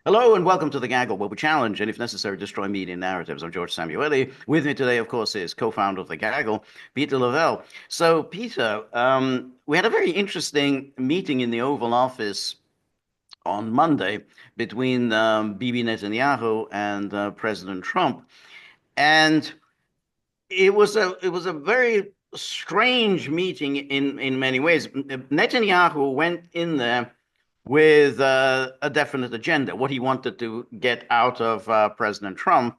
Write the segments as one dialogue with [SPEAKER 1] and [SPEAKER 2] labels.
[SPEAKER 1] Hello and welcome to the Gaggle, where we challenge and, if necessary, destroy media narratives. I'm George Samueli. With me today, of course, is co-founder of the Gaggle, Peter Lavelle. So, Peter, we had a very interesting meeting in the Oval Office on Monday between Bibi Netanyahu and President Trump, and it was a very strange meeting in many ways. Netanyahu went in there with a definite agenda, what he wanted to get out of President Trump.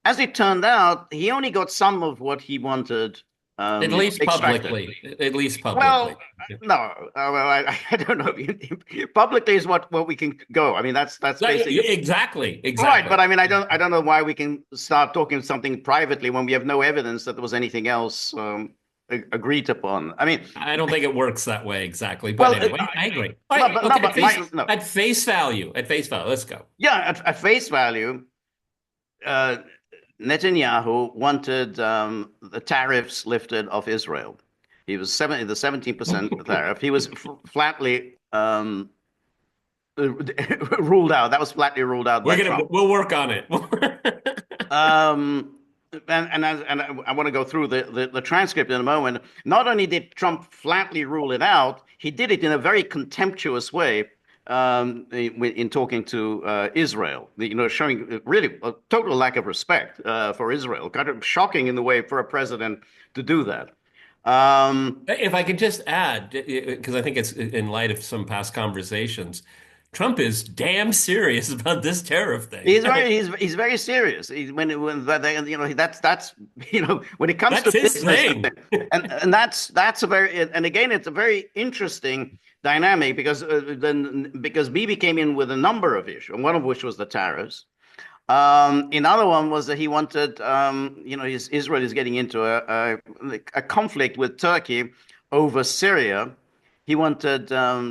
[SPEAKER 1] As it turned out, he only got some of what he wanted
[SPEAKER 2] At least
[SPEAKER 1] extracted.
[SPEAKER 2] publicly. At least publicly.
[SPEAKER 1] Well, no, well, I don't know. Publicly is what we can go. I mean, that's basically
[SPEAKER 2] Exactly.
[SPEAKER 1] right.
[SPEAKER 2] Exactly.
[SPEAKER 1] But I mean, I don't know why we can start talking something privately when we have no evidence that there was anything else agreed upon. I mean,
[SPEAKER 2] I don't think it works that way exactly. But
[SPEAKER 1] well,
[SPEAKER 2] anyway, I agree. All
[SPEAKER 1] no,
[SPEAKER 2] right.
[SPEAKER 1] but no,
[SPEAKER 2] Okay.
[SPEAKER 1] but my no.
[SPEAKER 2] At face value. At face value. Let's go.
[SPEAKER 1] Yeah, at face value, uh, Netanyahu wanted the tariffs lifted off Israel. He was the 17% tariff. He was flatly ruled out. That was flatly ruled out by Trump.
[SPEAKER 2] We'll work on it.
[SPEAKER 1] Um, and I want to go through the transcript in a moment. Not only did Trump flatly rule it out, he did it in a very contemptuous way in talking to Israel. Showing really a total lack of respect for Israel. Kind of shocking in the way for a president to do that.
[SPEAKER 2] If I could just add, because I think it's in light of some past conversations, Trump is damn serious about this tariff thing.
[SPEAKER 1] He's very serious. When that's when it comes to
[SPEAKER 2] That's his
[SPEAKER 1] business,
[SPEAKER 2] thing.
[SPEAKER 1] and that's a very, and again, it's a very interesting dynamic because Bibi came in with a number of issues, one of which was the tariffs. Another one was that he wanted, Israel is getting into a conflict with Turkey over Syria. He wanted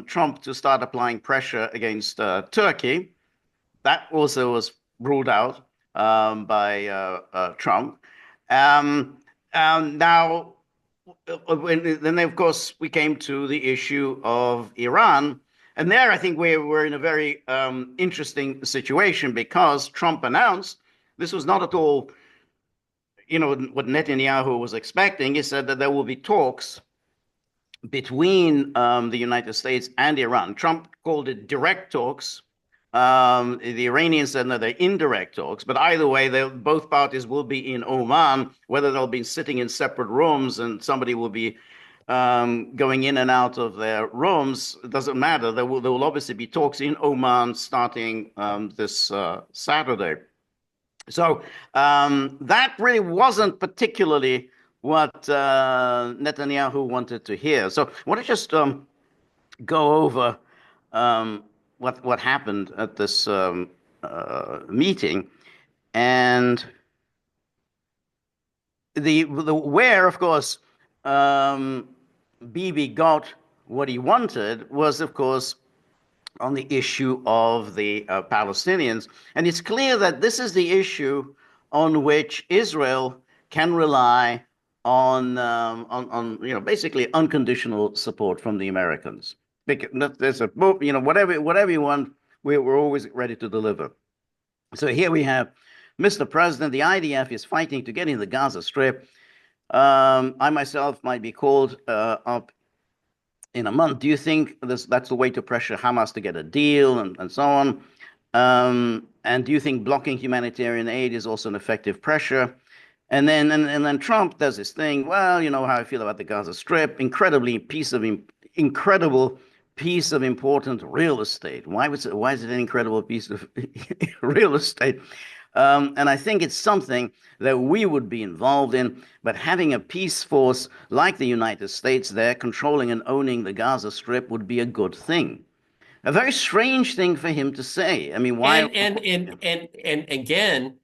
[SPEAKER 1] Trump to start applying pressure against Turkey. That also was ruled out by Trump. Now, then, of course, we came to the issue of Iran. And there, I think we're in a very interesting situation because Trump announced this was not at all, what Netanyahu was expecting. He said that there will be talks between the United States and Iran. Trump called it direct talks. The Iranians said no, they're indirect talks. But either way, both parties will be in Oman, whether they'll be sitting in separate rooms and somebody will be going in and out of their rooms. It doesn't matter. There will obviously be talks in Oman starting this Saturday. So that really wasn't particularly what Netanyahu wanted to hear. So I want to just go over what happened at this meeting, and the where, of course, Bibi got what he wanted was, of course, on the issue of the Palestinians, and it's clear that this is the issue on which Israel can rely on basically unconditional support from the Americans. Because there's a whatever you want, we're always ready to deliver. So here we have Mr. President. The IDF is fighting to get in the Gaza Strip. I myself might be called up in a month. Do you think that's the way to pressure Hamas to get a deal and so on? And do you think blocking humanitarian aid is also an effective pressure? And then Trump does this thing. Well, you know how I feel about the Gaza Strip. Incredible piece of important real estate. Why is it an incredible piece of real estate? And I think it's something that we would be involved in. But having a peace force like the United States there controlling and owning the Gaza Strip would be a good thing. A very strange thing for him to say. I mean, why?
[SPEAKER 2] And again,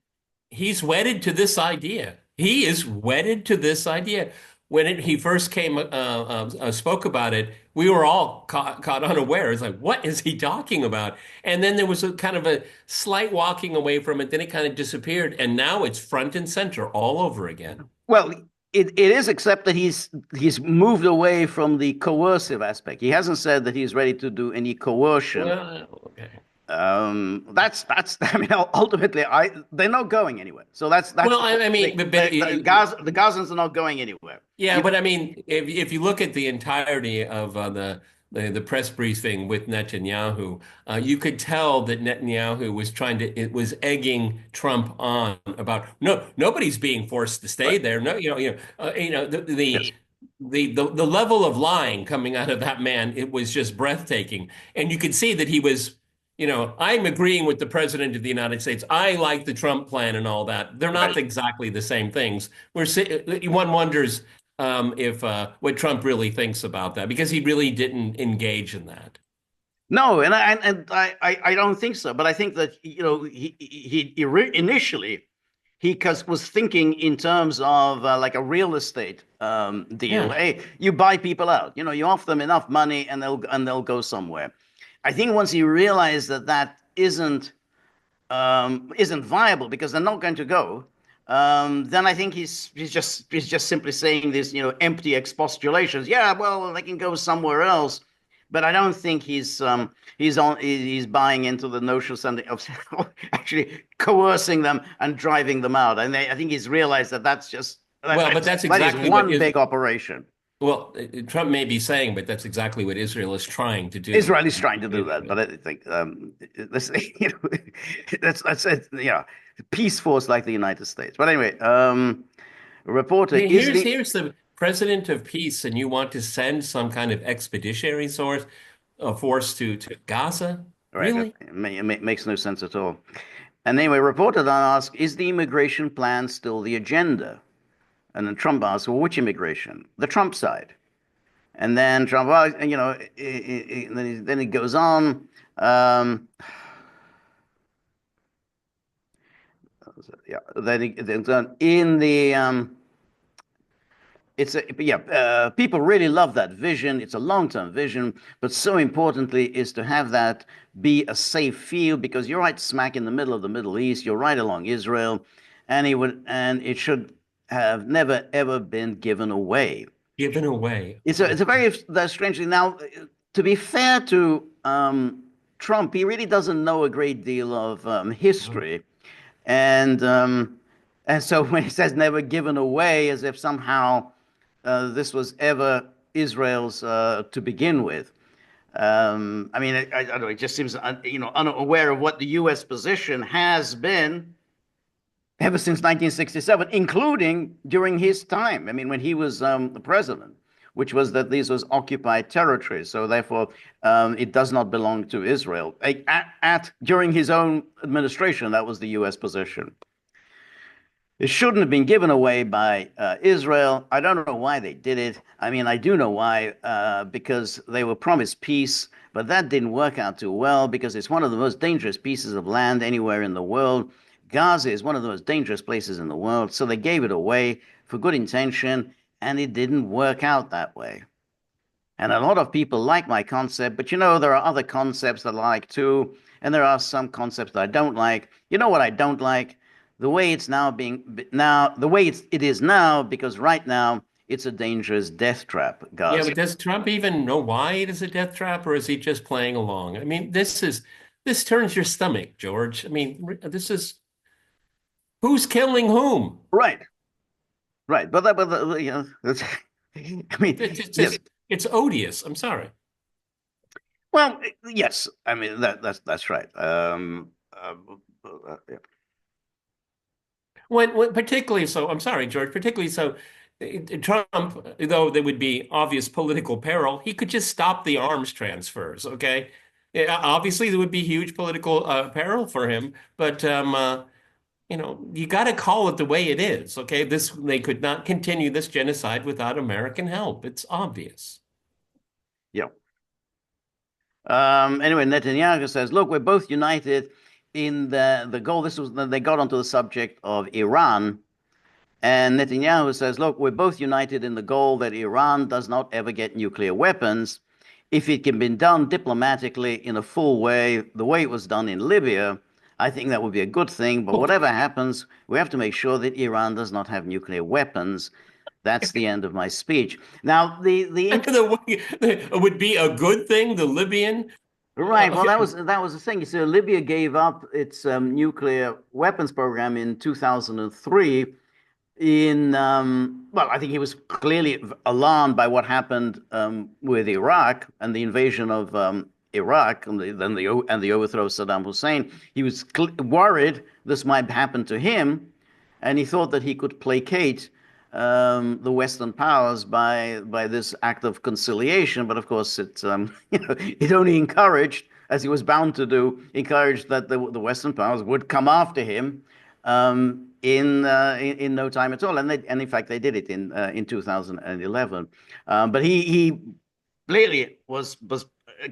[SPEAKER 2] he's wedded to this idea. He is wedded to this idea. When he first spoke about it, we were all caught unaware. It's like, what is he talking about? And then there was a kind of a slight walking away from it. Then it kind of disappeared, and now it's front and center all over again.
[SPEAKER 1] Well, it is, except that he's moved away from the coercive aspect. He hasn't said that he's ready to do any coercion.
[SPEAKER 2] Well, okay.
[SPEAKER 1] That's I mean ultimately they're not going anywhere. So that's
[SPEAKER 2] Well,
[SPEAKER 1] the point.
[SPEAKER 2] I mean,
[SPEAKER 1] The Gazans are not going anywhere.
[SPEAKER 2] yeah,
[SPEAKER 1] You,
[SPEAKER 2] but I mean, if you look at the entirety of the press briefing with Netanyahu, you could tell that Netanyahu was it was egging Trump on about nobody's being forced to stay
[SPEAKER 1] right.
[SPEAKER 2] there. No,
[SPEAKER 1] Yes.
[SPEAKER 2] the level of lying coming out of that man, it was just breathtaking, and you could see that he was. I'm agreeing with the president of the United States. I like the Trump plan and all that. They're not
[SPEAKER 1] Right.
[SPEAKER 2] exactly the same things. One wonders if what Trump really thinks about that, because he really didn't engage in that.
[SPEAKER 1] No, and I don't think so. But I think that initially was thinking in terms of like a real estate deal.
[SPEAKER 2] Yeah.
[SPEAKER 1] Hey, you buy people out. You offer them enough money, and they'll go somewhere. I think once he realized that that isn't viable because they're not going to go, then I think he's just simply saying this, empty expostulations. Yeah, well, they can go somewhere else, but I don't think he's buying into the notion of actually coercing them and driving them out. And I think he's realized that
[SPEAKER 2] Well, but that's
[SPEAKER 1] that's
[SPEAKER 2] exactly what
[SPEAKER 1] one
[SPEAKER 2] is.
[SPEAKER 1] big operation.
[SPEAKER 2] Well, Trump may be saying, but that's exactly what Israel is trying to do.
[SPEAKER 1] Israel is trying to do that, but I think this, that's it, peace force like the United States. But anyway, reporter is the
[SPEAKER 2] Here's the president of peace, and you want to send some kind of expeditionary force to Gaza?
[SPEAKER 1] right.
[SPEAKER 2] Really?
[SPEAKER 1] It makes no sense at all. And anyway, reporter then asked, "Is the immigration plan still the agenda?" And then Trump asked, "Well, which immigration? The Trump side." And then Trump, well, then he goes on. Um, yeah, then in the people really love that vision. It's a long-term vision, but so importantly is to have that be a safe field because you're right smack in the middle of the Middle East. You're right along Israel, and it should have never ever been given away.
[SPEAKER 2] Given away.
[SPEAKER 1] It's a very strange thing. Now, to be fair to Trump, he really doesn't know a great deal of history, and um, and so when he says never given away, as if somehow this was ever Israel's to begin with. I mean, I don't know. It just seems unaware of what the U.S. position has been ever since 1967, including during his time. I mean, when he was the president, which was that these was occupied territories, so therefore it does not belong to Israel. During his own administration, that was the U.S. position. It shouldn't have been given away by Israel. I don't know why they did it. I mean, I do know why, because they were promised peace, but that didn't work out too well because it's one of the most dangerous pieces of land anywhere in the world. Gaza is one of the most dangerous places in the world, so they gave it away for good intention, and it didn't work out that way. And a lot of people like my concept, but there are other concepts that I like too, and there are some concepts that I don't like. You know what I don't like? The way it's the way it is now, because right now it's a dangerous death trap,
[SPEAKER 2] Yeah,
[SPEAKER 1] Gaza.
[SPEAKER 2] but does Trump even know why it is a death trap, or is he just playing along? I mean, this turns your stomach, George. I mean, this is who's killing whom?
[SPEAKER 1] Right, right. That's, I mean, yes.
[SPEAKER 2] It's odious. I'm sorry.
[SPEAKER 1] Well, yes. I mean that's right. Yeah.
[SPEAKER 2] When particularly so, I'm sorry, George, particularly so, Trump, though there would be obvious political peril, he could just stop the arms transfers, okay? Yeah, obviously, there would be huge political peril for him, but you got to call it the way it is, okay? They could not continue this genocide without American help. It's obvious.
[SPEAKER 1] Yeah. Anyway, Netanyahu says, "Look, we're both united in the goal." This was they got onto the subject of Iran, and Netanyahu says, "Look, we're both united in the goal that Iran does not ever get nuclear weapons. If it can be done diplomatically in a full way, the way it was done in Libya, I think that would be a good thing. But whatever happens, we have to make sure that Iran does not have nuclear weapons." That's the end of my speech. Now, the
[SPEAKER 2] The way it would be a good thing, the Libyan.
[SPEAKER 1] Right.
[SPEAKER 2] a
[SPEAKER 1] Well,
[SPEAKER 2] few,
[SPEAKER 1] that was the thing. So Libya gave up its nuclear weapons program in 2003. Well, I think he was clearly alarmed by what happened with Iraq and the invasion of Iraq and the overthrow of Saddam Hussein. He was worried this might happen to him, and he thought that he could placate the Western powers by this act of conciliation. But of course, it only encouraged, as he was bound to do, encouraged that the Western powers would come after him in no time at all, and in fact they did it in 2011. But he clearly was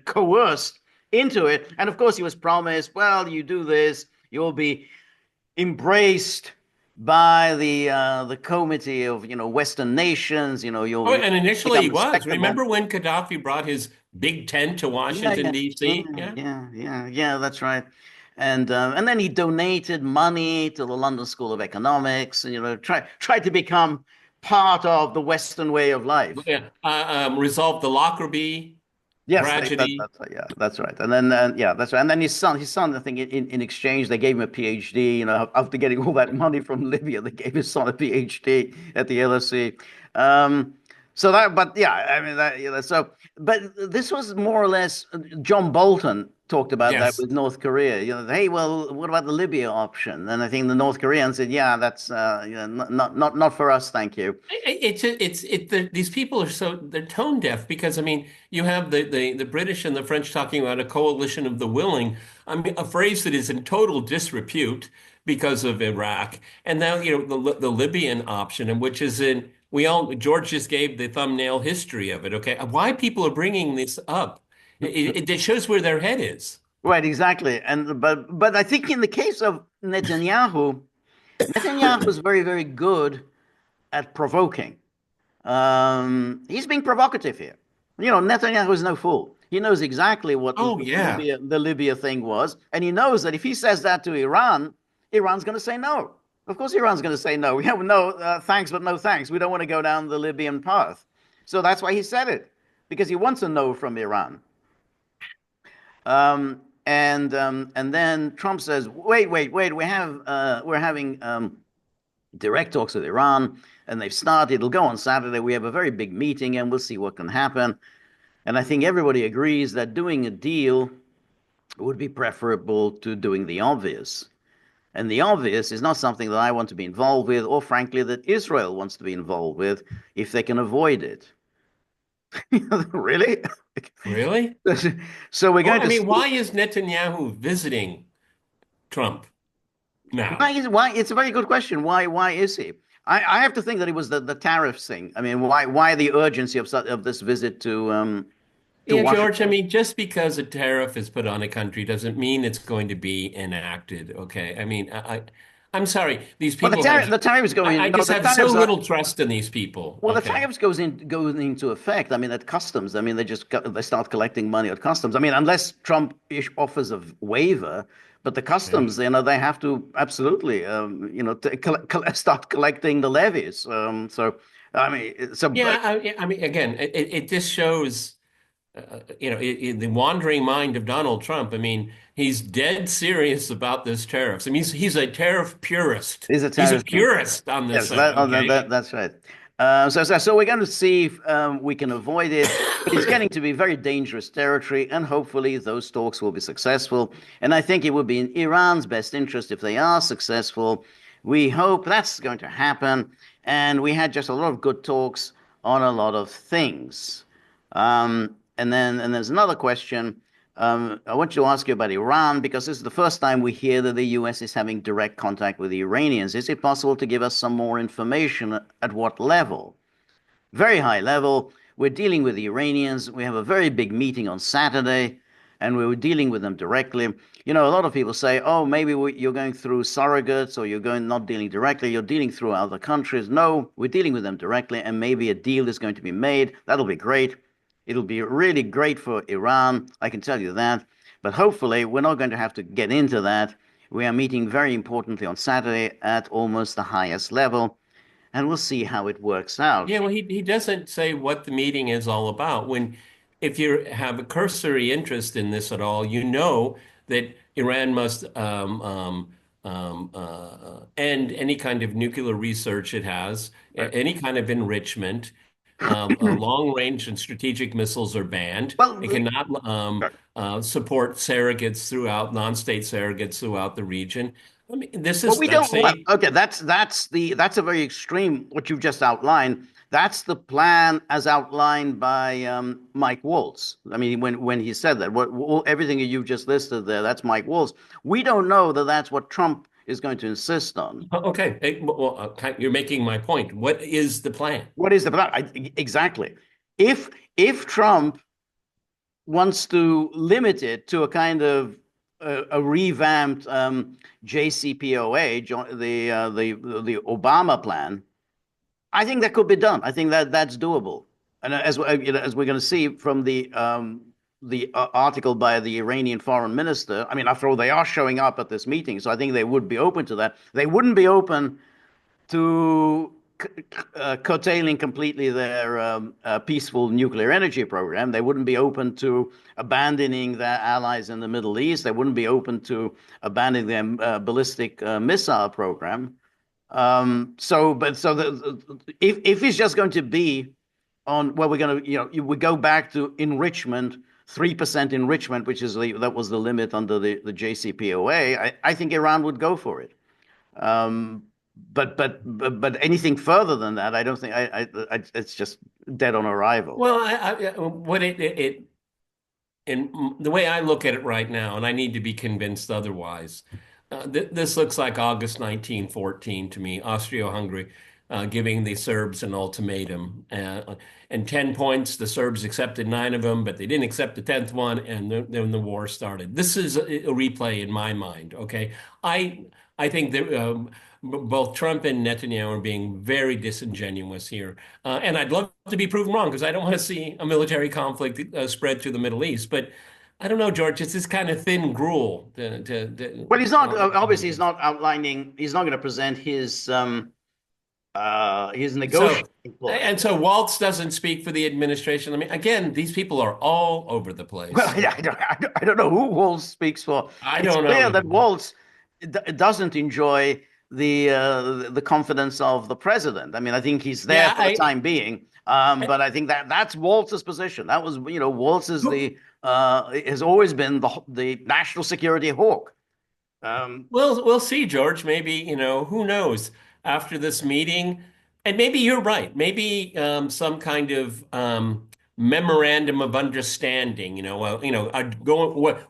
[SPEAKER 1] coerced into it, and of course he was promised, well, you do this, you'll be embraced by the comity of Western nations.
[SPEAKER 2] oh,
[SPEAKER 1] You'll
[SPEAKER 2] and initially he
[SPEAKER 1] become
[SPEAKER 2] was.
[SPEAKER 1] respectable.
[SPEAKER 2] Remember when Gaddafi brought his big tent to
[SPEAKER 1] Yeah,
[SPEAKER 2] Washington,
[SPEAKER 1] yeah, yeah,
[SPEAKER 2] D.C.? Yeah.
[SPEAKER 1] yeah. That's right. And then he donated money to the London School of Economics, and tried to become part of the Western way of life.
[SPEAKER 2] Yeah. Resolved the Lockerbie
[SPEAKER 1] Yes,
[SPEAKER 2] tragedy.
[SPEAKER 1] that's right. Yeah, that's right. And then yeah, that's right. And then his son, I think, in exchange, they gave him a PhD. After getting all that money from Libya, they gave his son a PhD at the LSE. Um, but yeah, I mean but this was more or less. John Bolton talked about that
[SPEAKER 2] Yes.
[SPEAKER 1] with North Korea. Hey, well, what about the Libya option? And I think the North Koreans said, yeah, that's not for us, thank you.
[SPEAKER 2] These people are they're tone deaf because I mean you have the British and the French talking about a coalition of the willing. I mean a phrase that is in total disrepute because of Iraq, and now the Libyan option, and which is in we all George just gave the thumbnail history of it. Okay, why people are bringing this up? It shows where their head is.
[SPEAKER 1] Right, exactly. But I think in the case of Netanyahu, Netanyahu was very, very good at provoking. He's being provocative here. Netanyahu is no fool. He knows exactly what
[SPEAKER 2] Oh yeah.
[SPEAKER 1] The Libya thing was, and he knows that if he says that to Iran, Iran's going to say no. Of course, Iran's going to say no. We have no thanks, but no thanks. We don't want to go down the Libyan path. So that's why he said it, because he wants a no from Iran. And then Trump says, wait, we're having direct talks with Iran, and they've started. It'll go on Saturday. We have a very big meeting, and we'll see what can happen. And I think everybody agrees that doing a deal would be preferable to doing the obvious. And the obvious is not something that I want to be involved with, or frankly, that Israel wants to be involved with, if they can avoid it. Really?
[SPEAKER 2] Really?
[SPEAKER 1] So we're
[SPEAKER 2] Well,
[SPEAKER 1] going
[SPEAKER 2] I
[SPEAKER 1] to
[SPEAKER 2] mean,
[SPEAKER 1] see.
[SPEAKER 2] why is Netanyahu visiting Trump now?
[SPEAKER 1] Why? It's a very good question. Why is he? I have to think that it was the tariffs thing. I mean, why the urgency of this visit to
[SPEAKER 2] Yeah, George, I
[SPEAKER 1] Washington?
[SPEAKER 2] mean, just because a tariff is put on a country doesn't mean it's going to be enacted, okay? I mean, I'm sorry. These
[SPEAKER 1] Well,
[SPEAKER 2] people have,
[SPEAKER 1] the tariffs go
[SPEAKER 2] I
[SPEAKER 1] in. No,
[SPEAKER 2] just
[SPEAKER 1] the
[SPEAKER 2] have so
[SPEAKER 1] tariffs are.
[SPEAKER 2] little trust in these people,
[SPEAKER 1] Well, the
[SPEAKER 2] okay?
[SPEAKER 1] tariffs goes into effect. I mean, at customs. I mean, they start collecting money at customs. I mean, unless Trump offers a waiver, but the
[SPEAKER 2] Yeah.
[SPEAKER 1] customs, they have to absolutely, start collecting the levies. I mean,
[SPEAKER 2] Yeah, I mean, again, it just shows, the wandering mind of Donald Trump. I mean, he's dead serious about this tariffs. I mean, he's a tariff purist.
[SPEAKER 1] is a
[SPEAKER 2] He's a
[SPEAKER 1] tariff.
[SPEAKER 2] purist on this,
[SPEAKER 1] Yes,
[SPEAKER 2] okay?
[SPEAKER 1] that's right. So we're going to see if we can avoid it, but it's getting to be very dangerous territory, and hopefully those talks will be successful. And I think it would be in Iran's best interest if they are successful. We hope that's going to happen, and we had just a lot of good talks on a lot of things. And there's another question. I want to ask you about Iran because this is the first time we hear that the US is having direct contact with the Iranians. Is it possible to give us some more information at what level? Very high level. We're dealing with the Iranians. We have a very big meeting on Saturday, and we were dealing with them directly. A lot of people say, oh, maybe you're going through surrogates or you're going not dealing directly, you're dealing through other countries. No, we're dealing with them directly, and maybe a deal is going to be made. That'll be great. It'll be really great for Iran, I can tell you that. But hopefully, we're not going to have to get into that. We are meeting very importantly on Saturday at almost the highest level, and we'll see how it works
[SPEAKER 2] Yeah,
[SPEAKER 1] out.
[SPEAKER 2] well, he doesn't say what the meeting is all about. When if you have a cursory interest in this at all, you know that Iran must end any kind of nuclear research it has,
[SPEAKER 1] Right.
[SPEAKER 2] any kind of enrichment. Long-range and strategic missiles are banned.
[SPEAKER 1] Well,
[SPEAKER 2] It cannot support surrogates throughout, non-state surrogates throughout the region. I mean,
[SPEAKER 1] well, we
[SPEAKER 2] that's
[SPEAKER 1] don't. Well,
[SPEAKER 2] a
[SPEAKER 1] okay, that's a very extreme what you've just outlined. That's the plan as outlined by Mike Waltz. I mean, when he said that, everything you've just listed there, that's Mike Waltz. We don't know that that's what Trump is going to insist on.
[SPEAKER 2] okay. Well, you're making my point. What is the plan?
[SPEAKER 1] What is the plan? Exactly. If Trump wants to limit it to a kind of a revamped JCPOA, the Obama plan, I think that could be done. I think that that's doable. And as we're going to see from the article by the Iranian foreign minister, I mean, after all, they are showing up at this meeting, so I think they would be open to that. They wouldn't be open to curtailing completely their peaceful nuclear energy program. They wouldn't be open to abandoning their allies in the Middle East. They wouldn't be open to abandoning their ballistic missile program. If it's just going to be on, well, we're going to, we go back to enrichment, 3% enrichment, which is that was the limit under the JCPOA. I think Iran would go for it. Um, but anything further than that, I don't think it's just dead on arrival.
[SPEAKER 2] Well, what and the way I look at it right now, and I need to be convinced otherwise. This looks like August 1914 to me, Austria-Hungary giving the Serbs an ultimatum. And 10 points, the Serbs accepted 9 of them, but they didn't accept the 10th one, and then the war started. This is a replay in my mind, okay? I think that both Trump and Netanyahu are being very disingenuous here. And I'd love to be proven wrong because I don't want to see a military conflict spread to the Middle East. But I don't know, George. It's this kind of thin gruel.
[SPEAKER 1] Well, he's not obviously he's not outlining. He's not going to present his
[SPEAKER 2] So,
[SPEAKER 1] negotiating plan.
[SPEAKER 2] and so Waltz doesn't speak for the administration. I mean, again, these people are all over the
[SPEAKER 1] Well,
[SPEAKER 2] place.
[SPEAKER 1] yeah, I don't know who Waltz speaks for.
[SPEAKER 2] I
[SPEAKER 1] It's
[SPEAKER 2] don't know
[SPEAKER 1] clear that
[SPEAKER 2] either.
[SPEAKER 1] Waltz doesn't enjoy the confidence of the president. I mean, I think he's there
[SPEAKER 2] Yeah,
[SPEAKER 1] for the time being. But I think that's Waltz's position. That was, Waltz is the has always been the national security hawk. Um,
[SPEAKER 2] we'll see, George. Maybe, who knows after this meeting, and maybe you're right. Maybe some kind of memorandum of understanding. Going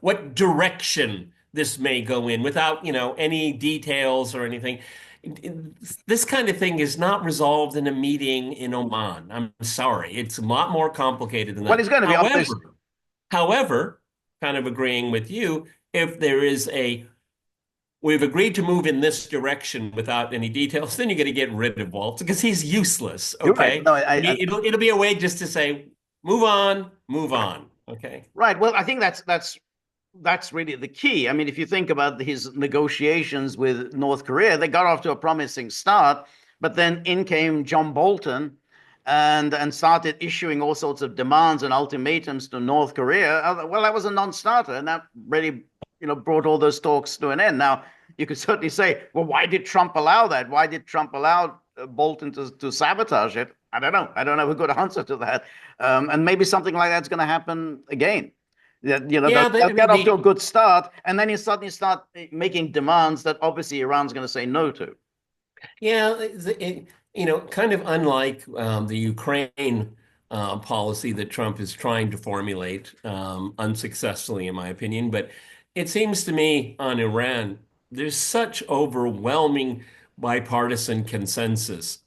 [SPEAKER 2] what direction this may go in without any details or anything. This kind of thing is not resolved in a meeting in Oman. I'm sorry, it's a lot more complicated than
[SPEAKER 1] well,
[SPEAKER 2] that.
[SPEAKER 1] it's going to be obvious.
[SPEAKER 2] However, kind of agreeing with you, if there is we've agreed to move in this direction without any details, then you're going to get rid of Walt because he's useless.
[SPEAKER 1] You're right.
[SPEAKER 2] Okay.
[SPEAKER 1] No,
[SPEAKER 2] It'll be a way just to say, move on, move on. Okay.
[SPEAKER 1] right. Well, I think that's really the key. I mean, if you think about his negotiations with North Korea, they got off to a promising start, but then in came John Bolton and started issuing all sorts of demands and ultimatums to North Korea. Well, that was a non-starter, and that really, brought all those talks to an end. Now, you could certainly say, well, why did Trump allow that? Why did Trump allow Bolton to sabotage it? I don't know. I don't have a good answer to that. And maybe something like that's going to happen again.
[SPEAKER 2] Yeah,
[SPEAKER 1] They'll get off to a good start, and then you suddenly start making demands that obviously Iran's going to say no to.
[SPEAKER 2] yeah, kind of unlike the Ukraine policy that Trump is trying to formulate, unsuccessfully, in my opinion. But it seems to me on Iran, there's such overwhelming bipartisan consensus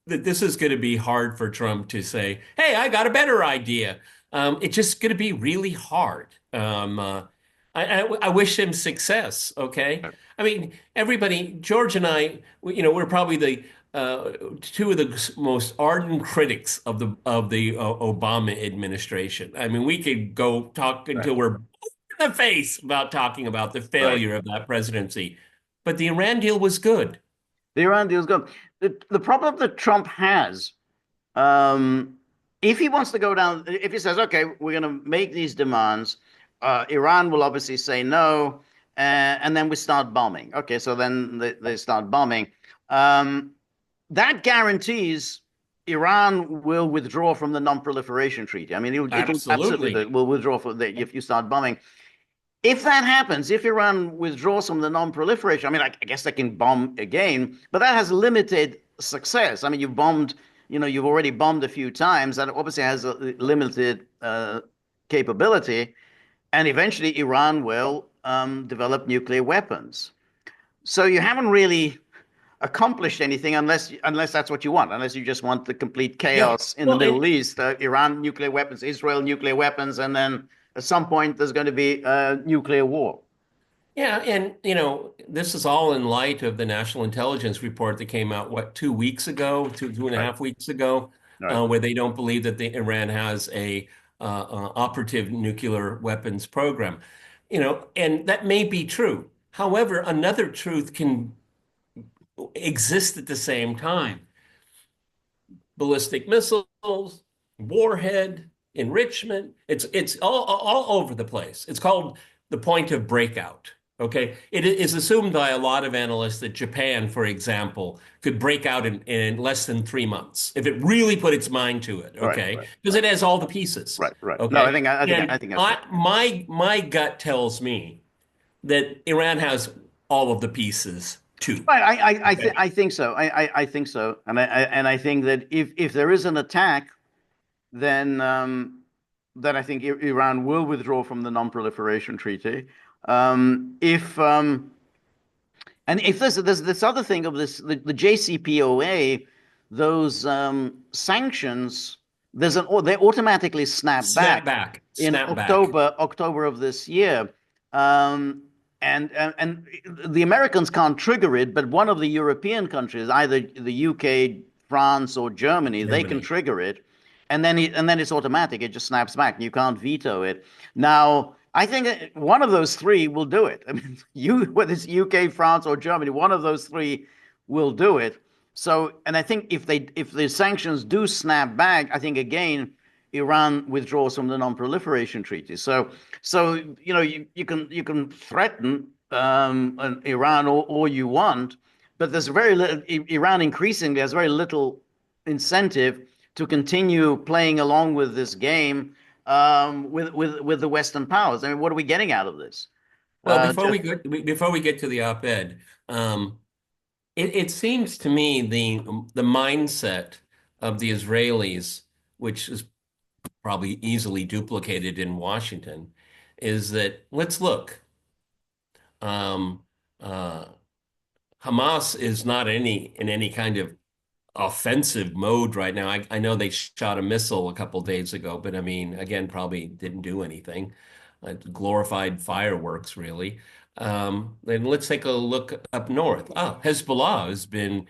[SPEAKER 2] that this is going to be hard for Trump to say, "Hey, I got a better idea." It's just going to be really hard. I wish him success. Okay, I mean, everybody, George and I, we're probably the two of the most ardent critics of the Obama administration. I mean, we could go talk
[SPEAKER 1] Right.
[SPEAKER 2] until we're blue in the face about talking about the
[SPEAKER 1] Right.
[SPEAKER 2] failure of that presidency. But the Iran deal was good.
[SPEAKER 1] The Iran deal is good. The problem that Trump has, um, if he wants to go down, if he says, okay, we're going to make these demands, Iran will obviously say no, and then we start bombing. Okay, so then they start bombing. Um, that guarantees Iran will withdraw from the non-proliferation treaty. I mean, it'll absolutely
[SPEAKER 2] Absolutely.
[SPEAKER 1] will withdraw if you start bombing. If that happens, if Iran withdraws from the non-proliferation, I mean, I guess they can bomb again, but that has limited success. I mean, you've already bombed a few times. That obviously has a limited capability, and eventually Iran will develop nuclear weapons. So you haven't really accomplished anything unless that's what you want, unless you just want the complete
[SPEAKER 2] Yeah.
[SPEAKER 1] chaos in the
[SPEAKER 2] Well,
[SPEAKER 1] Middle East, Iran nuclear weapons, Israel nuclear weapons, and then at some point there's going to be a nuclear war.
[SPEAKER 2] yeah, and this is all in light of the National Intelligence Report that came out, what, 2 weeks ago, two and a
[SPEAKER 1] Right,
[SPEAKER 2] half weeks ago,
[SPEAKER 1] right.
[SPEAKER 2] where they don't believe that Iran has a operative nuclear weapons program. And that may be true. However, another truth can exist at the same time. Ballistic missiles, warhead, enrichment. It's all over the place. It's called the point of breakout. Okay. It is assumed by a lot of analysts that Japan, for example, could break out in less than 3 months if it really put its mind to it.
[SPEAKER 1] Right,
[SPEAKER 2] Okay.
[SPEAKER 1] right,
[SPEAKER 2] Because
[SPEAKER 1] right,
[SPEAKER 2] it has all the pieces.
[SPEAKER 1] right, right. No,
[SPEAKER 2] Okay.
[SPEAKER 1] I
[SPEAKER 2] And
[SPEAKER 1] think that's right.
[SPEAKER 2] my gut tells me that Iran has all of the pieces too.
[SPEAKER 1] Right,
[SPEAKER 2] Okay.
[SPEAKER 1] I think so. I think so, and I think that if there is an attack, then then I think Iran will withdraw from the Non-Proliferation Treaty. If And if there's this other thing of the JCPOA, those sanctions, they automatically snap
[SPEAKER 2] Snap
[SPEAKER 1] back
[SPEAKER 2] back.
[SPEAKER 1] in
[SPEAKER 2] Snap back.
[SPEAKER 1] October of this year. Um, and the Americans can't trigger it, but one of the European countries, either the UK, France, or Germany, they can
[SPEAKER 2] Germany.
[SPEAKER 1] trigger it, and then it's automatic. It just snaps back, and you can't veto it. Now, I think one of those three will do it. I mean, whether it's UK, France, or Germany, one of those three will do it. So, and I think if the sanctions do snap back, I think again Iran withdraws from the non-proliferation treaty. So you can threaten Iran all you want, but there's very little. Iran increasingly has very little incentive to continue playing along with this game with the Western powers. I mean, what are we getting out of this?
[SPEAKER 2] Well,
[SPEAKER 1] Just
[SPEAKER 2] before we get to the op-ed, it seems to me the mindset of the Israelis, which is probably easily duplicated in Washington, is that let's look. Um, uh, Hamas is not in any kind of offensive mode right now. I know they shot a missile a couple days ago, but I mean, again, probably didn't do anything. Glorified fireworks, really. Then let's take a look up north. Hezbollah has been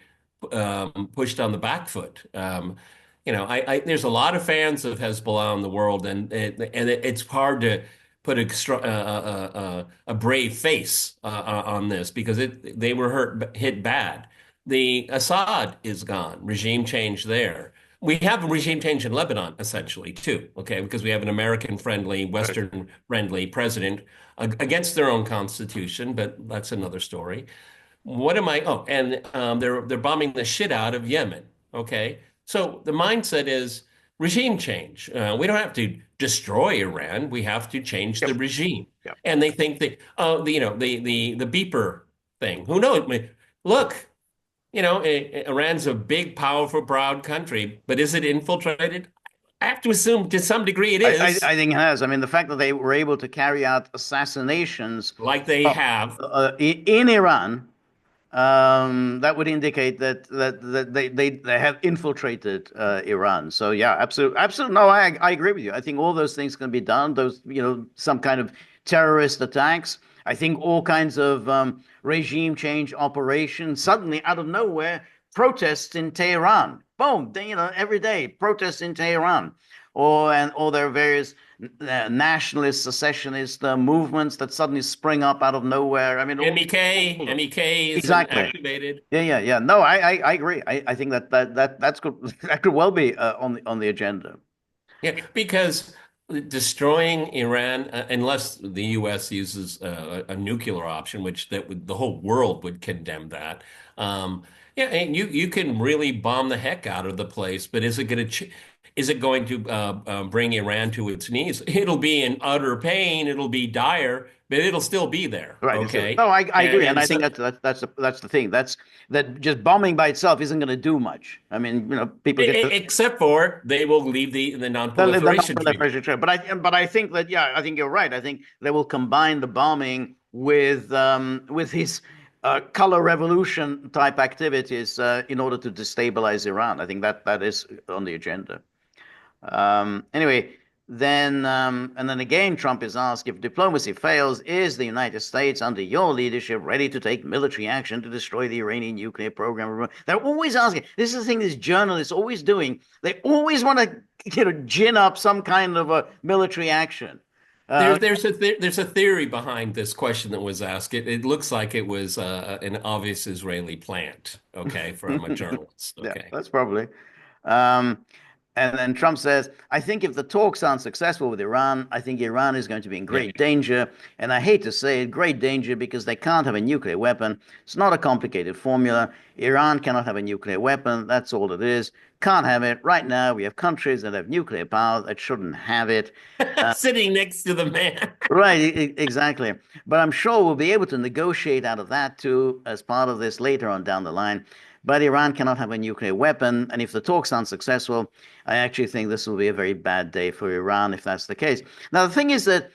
[SPEAKER 2] pushed on the back foot. There's a lot of fans of Hezbollah in the world, and it's hard to put a brave face on this because they were hit bad. The Assad is gone, regime change there. We have a regime change in Lebanon, essentially, too, okay, because we have an American-friendly,
[SPEAKER 1] right.
[SPEAKER 2] Western-friendly president against their own constitution, but that's another story. What am I? Oh, and they're bombing the shit out of Yemen. Okay, so the mindset is regime change. We don't have to destroy Iran. We have to change the
[SPEAKER 1] Yep,
[SPEAKER 2] regime.
[SPEAKER 1] yep.
[SPEAKER 2] And they think that the beeper thing. Who knows? I mean, look, Iran's a big, powerful, proud country, but is it infiltrated? I have to assume to some degree it is,
[SPEAKER 1] I think it has. I mean, the fact that they were able to carry out assassinations
[SPEAKER 2] like they have.
[SPEAKER 1] in Iran, that would indicate that they have infiltrated Iran. So yeah, absolutely, absolutely. No, I agree with you. I think all those things can be done. Those, some kind of terrorist attacks. I think all kinds of regime change operations. Suddenly, out of nowhere, protests in Tehran. Boom! Every day protests in Tehran, or there are various nationalist, secessionist movements that suddenly spring up out of nowhere. I mean, all of them.
[SPEAKER 2] MEK is
[SPEAKER 1] Exactly.
[SPEAKER 2] activated.
[SPEAKER 1] Yeah, yeah. No, I agree. I think that that's good. That could well be on the agenda.
[SPEAKER 2] Yeah, because destroying Iran, unless the U.S. uses a nuclear option, which the whole world would condemn that. Yeah, and you can really bomb the heck out of the place, but is it going to bring Iran to its knees? It'll be in utter pain. It'll be dire, but it'll still be there.
[SPEAKER 1] Right.
[SPEAKER 2] Okay,
[SPEAKER 1] No, I agree, and
[SPEAKER 2] and
[SPEAKER 1] I think
[SPEAKER 2] so
[SPEAKER 1] that's the thing. That just bombing by itself isn't going to do much. I mean, people get
[SPEAKER 2] except for they will leave the
[SPEAKER 1] the
[SPEAKER 2] non-proliferation treaty.
[SPEAKER 1] non-proliferation treaty. But I think that yeah, I think you're right. I think they will combine the bombing with his color revolution type activities in order to destabilize Iran. I think that is on the agenda. Anyway, and then again, Trump is asked if diplomacy fails, is the United States, under your leadership, ready to take military action to destroy the Iranian nuclear program? They're always asking. This is the thing these journalists always doing. They always want to, gin up some kind of a military action.
[SPEAKER 2] There's a theory behind this question that was asked. It looks like it was an obvious Israeli plant, okay, from a journalist,
[SPEAKER 1] Yeah,
[SPEAKER 2] okay.
[SPEAKER 1] that's probably. Um, and then Trump says, I think if the talks aren't successful with Iran, I think Iran is going to be in
[SPEAKER 2] Yeah.
[SPEAKER 1] great danger. And I hate to say it, great danger because they can't have a nuclear weapon. It's not a complicated formula. Iran cannot have a nuclear weapon. That's all it is. Can't have it. Right now, we have countries that have nuclear power that shouldn't have it.
[SPEAKER 2] Sitting next to the man.
[SPEAKER 1] Right, exactly. But I'm sure we'll be able to negotiate out of that too as part of this later on down the line. But Iran cannot have a nuclear weapon. And if the talks aren't successful, I actually think this will be a very bad day for Iran if that's the case. Now, the thing is that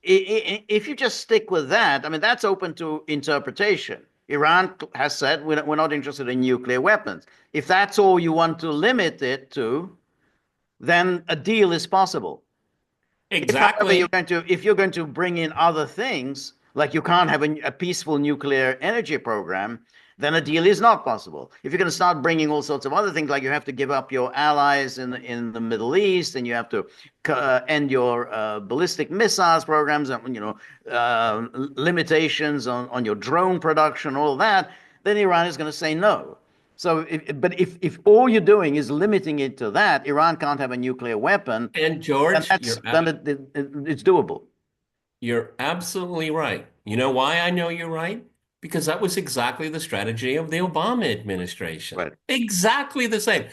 [SPEAKER 1] if you just stick with that, I mean, that's open to interpretation. Iran has said we're not interested in nuclear weapons. If that's all you want to limit it to, then a deal is possible. If, however,
[SPEAKER 2] Exactly.
[SPEAKER 1] if you're going to bring in other things, like you can't have a peaceful nuclear energy program, then a deal is not possible. If you're going to start bringing all sorts of other things, like you have to give up your allies in the Middle East, and you have to end your ballistic missiles programs, and limitations on your drone production, all that, then Iran is going to say no. So, if all you're doing is limiting it to that, Iran can't have a nuclear weapon,
[SPEAKER 2] And
[SPEAKER 1] then
[SPEAKER 2] George,
[SPEAKER 1] it's doable.
[SPEAKER 2] you're absolutely right. You know why I know you're right? Because that was exactly the strategy of the Obama administration.
[SPEAKER 1] Right.
[SPEAKER 2] Exactly the same.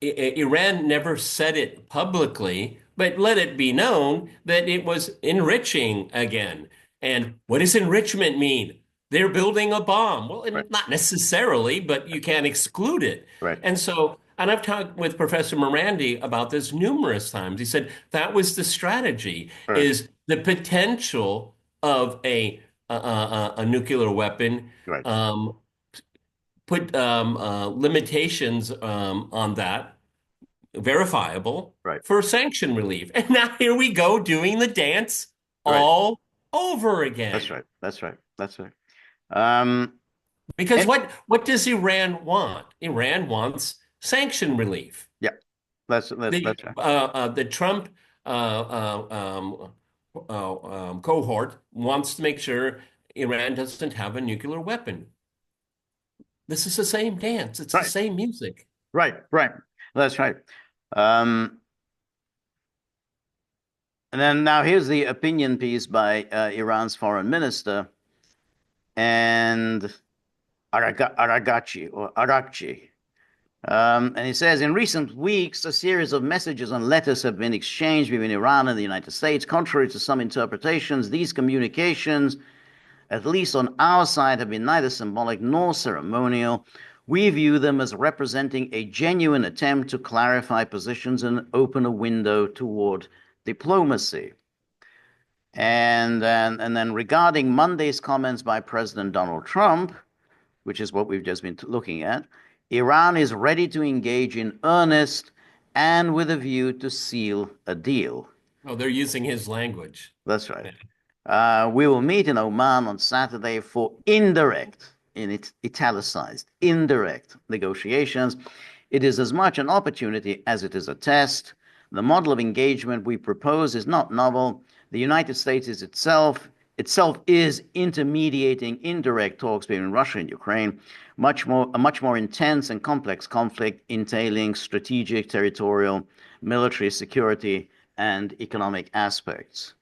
[SPEAKER 2] Iran never said it publicly, but let it be known that it was enriching again. And what does enrichment mean? They're building a bomb. Well,
[SPEAKER 1] Right.
[SPEAKER 2] not necessarily, but you can't exclude it.
[SPEAKER 1] Right.
[SPEAKER 2] And I've talked with Professor Morandi about this numerous times. He said that was the strategy,
[SPEAKER 1] Right.
[SPEAKER 2] is the potential of a nuclear weapon,
[SPEAKER 1] Right.
[SPEAKER 2] um, put limitations on that, verifiable,
[SPEAKER 1] Right.
[SPEAKER 2] for sanction relief. And now here we go doing the dance
[SPEAKER 1] Right.
[SPEAKER 2] all over
[SPEAKER 1] That's
[SPEAKER 2] again.
[SPEAKER 1] right. That's right. That's right. Um,
[SPEAKER 2] Because
[SPEAKER 1] and
[SPEAKER 2] what does Iran want? Iran wants sanction relief.
[SPEAKER 1] yeah, that's right.
[SPEAKER 2] The Trump cohort wants to make sure Iran doesn't have a nuclear weapon. This is the same dance. It's the
[SPEAKER 1] Right.
[SPEAKER 2] same music.
[SPEAKER 1] Right. Right. That's right. Um, and then now here's the opinion piece by Iran's foreign minister and Aragachi or Arakchi. And he says, in recent weeks, a series of messages and letters have been exchanged between Iran and the United States. Contrary to some interpretations, these communications, at least on our side, have been neither symbolic nor ceremonial. We view them as representing a genuine attempt to clarify positions and open a window toward diplomacy. And then regarding Monday's comments by President Donald Trump, which is what we've just been looking at, Iran is ready to engage in earnest and with a view to seal a deal.
[SPEAKER 2] Oh, they're using his language.
[SPEAKER 1] That's right. We will meet in Oman on Saturday for indirect, in its italicized, indirect negotiations. It is as much an opportunity as it is a test. The model of engagement we propose is not novel. The United States is itself itself is intermediating indirect talks between Russia and Ukraine, a much more intense and complex conflict entailing strategic, territorial, military, security, and economic aspects.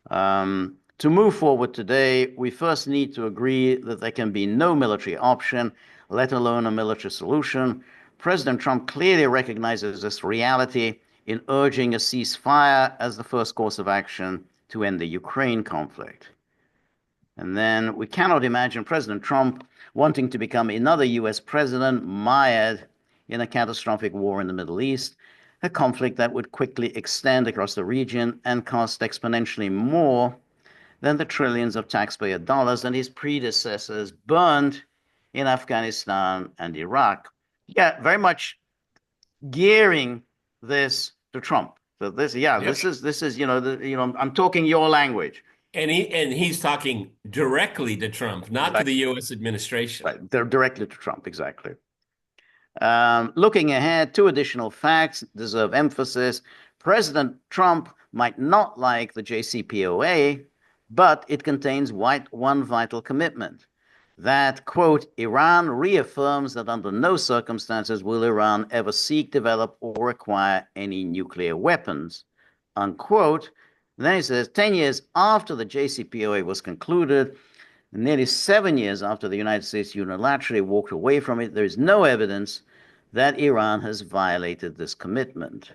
[SPEAKER 1] To move forward today, we first need to agree that there can be no military option, let alone a military solution. President Trump clearly recognizes this reality in urging a ceasefire as the first course of action to end the Ukraine conflict. And then we cannot imagine President Trump wanting to become another US president mired in a catastrophic war in the Middle East, a conflict that would quickly extend across the region and cost exponentially more than the trillions of taxpayer dollars that his predecessors burned in Afghanistan and Iraq. Yeah, very much gearing this to Trump. So this, yeah,
[SPEAKER 2] Yep.
[SPEAKER 1] this is, I'm talking your language.
[SPEAKER 2] And he's talking directly to Trump, not to the U.S. administration.
[SPEAKER 1] Right, they're directly to Trump, exactly. Looking ahead, two additional facts deserve emphasis. President Trump might not like the JCPOA, but it contains one vital commitment that, quote, Iran reaffirms that under no circumstances will Iran ever seek, develop, or acquire any nuclear weapons, unquote. And then he says, 10 years after the JCPOA was concluded, nearly 7 years after the United States unilaterally walked away from it, there is no evidence that Iran has violated this commitment.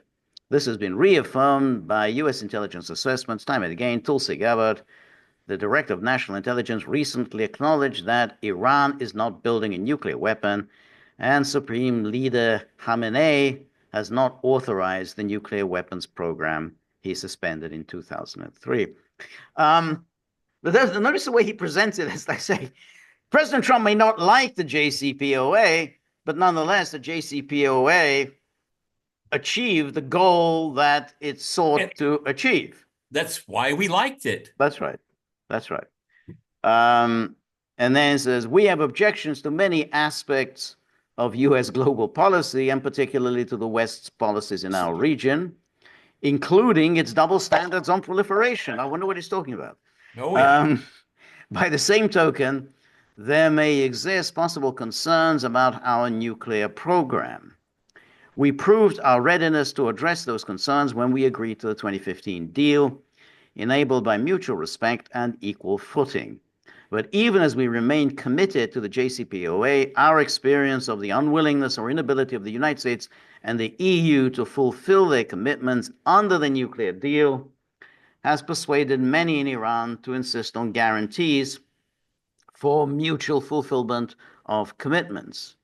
[SPEAKER 1] This has been reaffirmed by U.S. intelligence assessments time and again. Tulsi Gabbard, the Director of National Intelligence, recently acknowledged that Iran is not building a nuclear weapon, and Supreme Leader Khamenei has not authorized the nuclear weapons program he suspended in 2003. But notice the way he presents it, as I say. President Trump may not like the JCPOA, but nonetheless, the JCPOA achieved the goal that it sought to achieve.
[SPEAKER 2] That's why we liked it.
[SPEAKER 1] That's right. That's right. And then it says, we have objections to many aspects of U.S. global policy, and particularly to the West's policies in our region, including its double standards on proliferation. I wonder what he's talking about.
[SPEAKER 2] Oh, yeah.
[SPEAKER 1] By the same token, there may exist possible concerns about our nuclear program. We proved our readiness to address those concerns when we agreed to the 2015 deal, enabled by mutual respect and equal footing. But even as we remain committed to the JCPOA, our experience of the unwillingness or inability of the United States and the EU to fulfill their commitments under the nuclear deal has persuaded many in Iran to insist on guarantees for mutual fulfillment of commitments.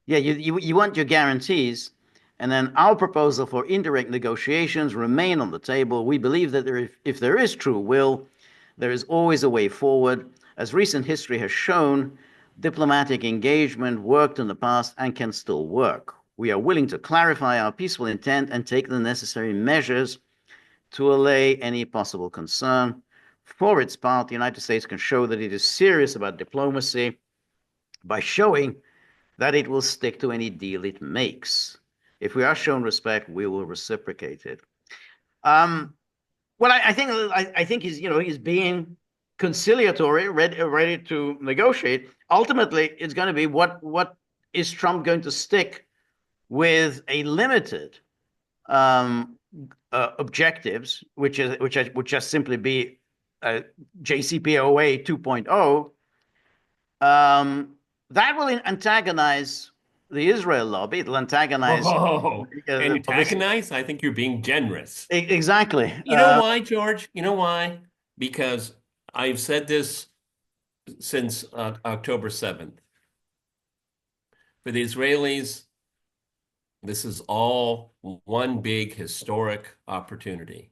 [SPEAKER 1] Yeah, you want your guarantees, and then our proposal for indirect negotiations remain on the table. We believe that if there is true will, there is always a way forward. As recent history has shown, diplomatic engagement worked in the past and can still work. We are willing to clarify our peaceful intent and take the necessary measures to allay any possible concern. For its part, the United States can show that it is serious about diplomacy by showing that it will stick to any deal it makes. If we are shown respect, we will reciprocate it. Well, I think he's being conciliatory, ready to negotiate. Ultimately, it's going to be what is Trump going to stick with a limited objectives, which would just simply be JCPOA 2.0. That will antagonize the Israel lobby. It'll antagonize.
[SPEAKER 2] Antagonize? I think you're being generous.
[SPEAKER 1] Exactly.
[SPEAKER 2] You know why, George? You know why? Because I've said this since October 7th. For the Israelis, this is all one big historic opportunity.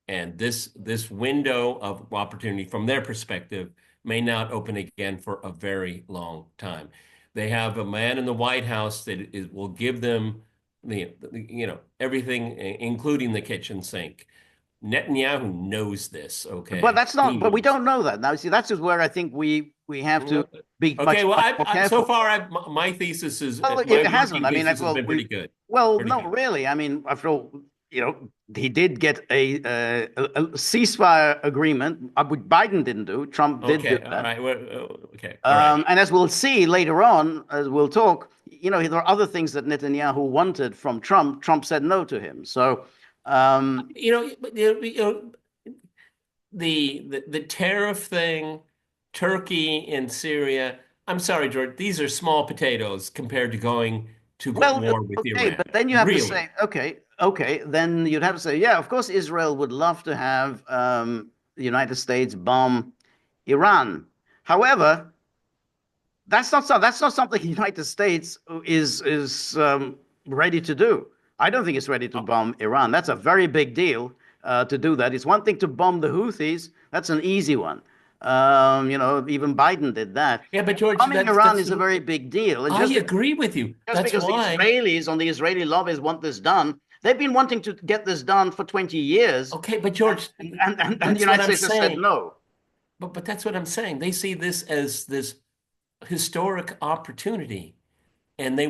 [SPEAKER 2] And this window of opportunity from their perspective may not open again for a very long time. They have a man in the White House that will give them everything, including the kitchen sink. Netanyahu knows this, okay?
[SPEAKER 1] But that's not. But we don't know that now. See, that's just where I think we have to be.
[SPEAKER 2] Okay,
[SPEAKER 1] much more
[SPEAKER 2] so far, my thesis is.
[SPEAKER 1] Well, it hasn't. I mean,
[SPEAKER 2] has been pretty good.
[SPEAKER 1] Well, not really. I mean, after all, he did get a ceasefire agreement, which Biden didn't do. Trump did do
[SPEAKER 2] Okay, all
[SPEAKER 1] that.
[SPEAKER 2] right. Well, okay, all right.
[SPEAKER 1] And as we'll see later on, as we'll talk, there are other things that Netanyahu wanted from Trump. Trump said no to him. So, um,
[SPEAKER 2] The tariff thing, Turkey and Syria. I'm sorry, George. These are small potatoes compared to going to
[SPEAKER 1] well,
[SPEAKER 2] war with
[SPEAKER 1] okay,
[SPEAKER 2] Iran.
[SPEAKER 1] but then you have to
[SPEAKER 2] Really?
[SPEAKER 1] say, okay, then you'd have to say, yeah, of course, Israel would love to have the United States bomb Iran. However, that's not something the United States is ready to do. I don't think it's ready to bomb Iran. That's a very big deal to do that. It's one thing to bomb the Houthis. That's an easy one. Even Biden did that.
[SPEAKER 2] Yeah, but George,
[SPEAKER 1] Bombing Iran is a very big deal. And
[SPEAKER 2] I agree with you.
[SPEAKER 1] just
[SPEAKER 2] That's
[SPEAKER 1] because the
[SPEAKER 2] why.
[SPEAKER 1] Israelis on the Israeli lobbies want this done, they've been wanting to get this done for 20 years,
[SPEAKER 2] Okay, but George,
[SPEAKER 1] and the
[SPEAKER 2] that's what
[SPEAKER 1] United
[SPEAKER 2] I'm
[SPEAKER 1] States has said
[SPEAKER 2] saying.
[SPEAKER 1] no.
[SPEAKER 2] But that's what I'm saying. They see this as this historic opportunity, and they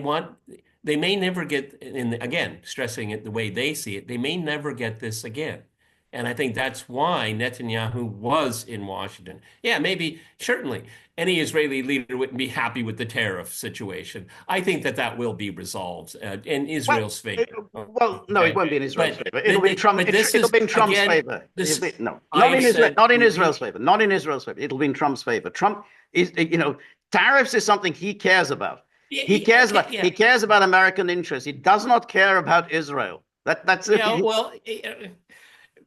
[SPEAKER 2] may never get, and again, stressing it the way they see it, they may never get this again. And I think that's why Netanyahu was in Washington. Yeah, maybe, certainly, any Israeli leader wouldn't be happy with the tariff situation. I think that will be resolved in
[SPEAKER 1] Well,
[SPEAKER 2] Israel's favor.
[SPEAKER 1] no, it
[SPEAKER 2] Okay,
[SPEAKER 1] won't be in Israel's
[SPEAKER 2] but
[SPEAKER 1] favor. It'll be Trump.
[SPEAKER 2] this
[SPEAKER 1] It'll
[SPEAKER 2] is
[SPEAKER 1] be in Trump's
[SPEAKER 2] again
[SPEAKER 1] favor.
[SPEAKER 2] this.
[SPEAKER 1] No, not
[SPEAKER 2] I've
[SPEAKER 1] in Israel.
[SPEAKER 2] said
[SPEAKER 1] Not in Israel's
[SPEAKER 2] repeat.
[SPEAKER 1] favor. Not in Israel's favor. It'll be in Trump's favor. Trump is, tariffs is something he cares about.
[SPEAKER 2] Yeah,
[SPEAKER 1] He
[SPEAKER 2] yeah,
[SPEAKER 1] cares
[SPEAKER 2] okay,
[SPEAKER 1] about.
[SPEAKER 2] yeah,
[SPEAKER 1] He cares about American interests. He does not care about Israel. That's it.
[SPEAKER 2] yeah. Well,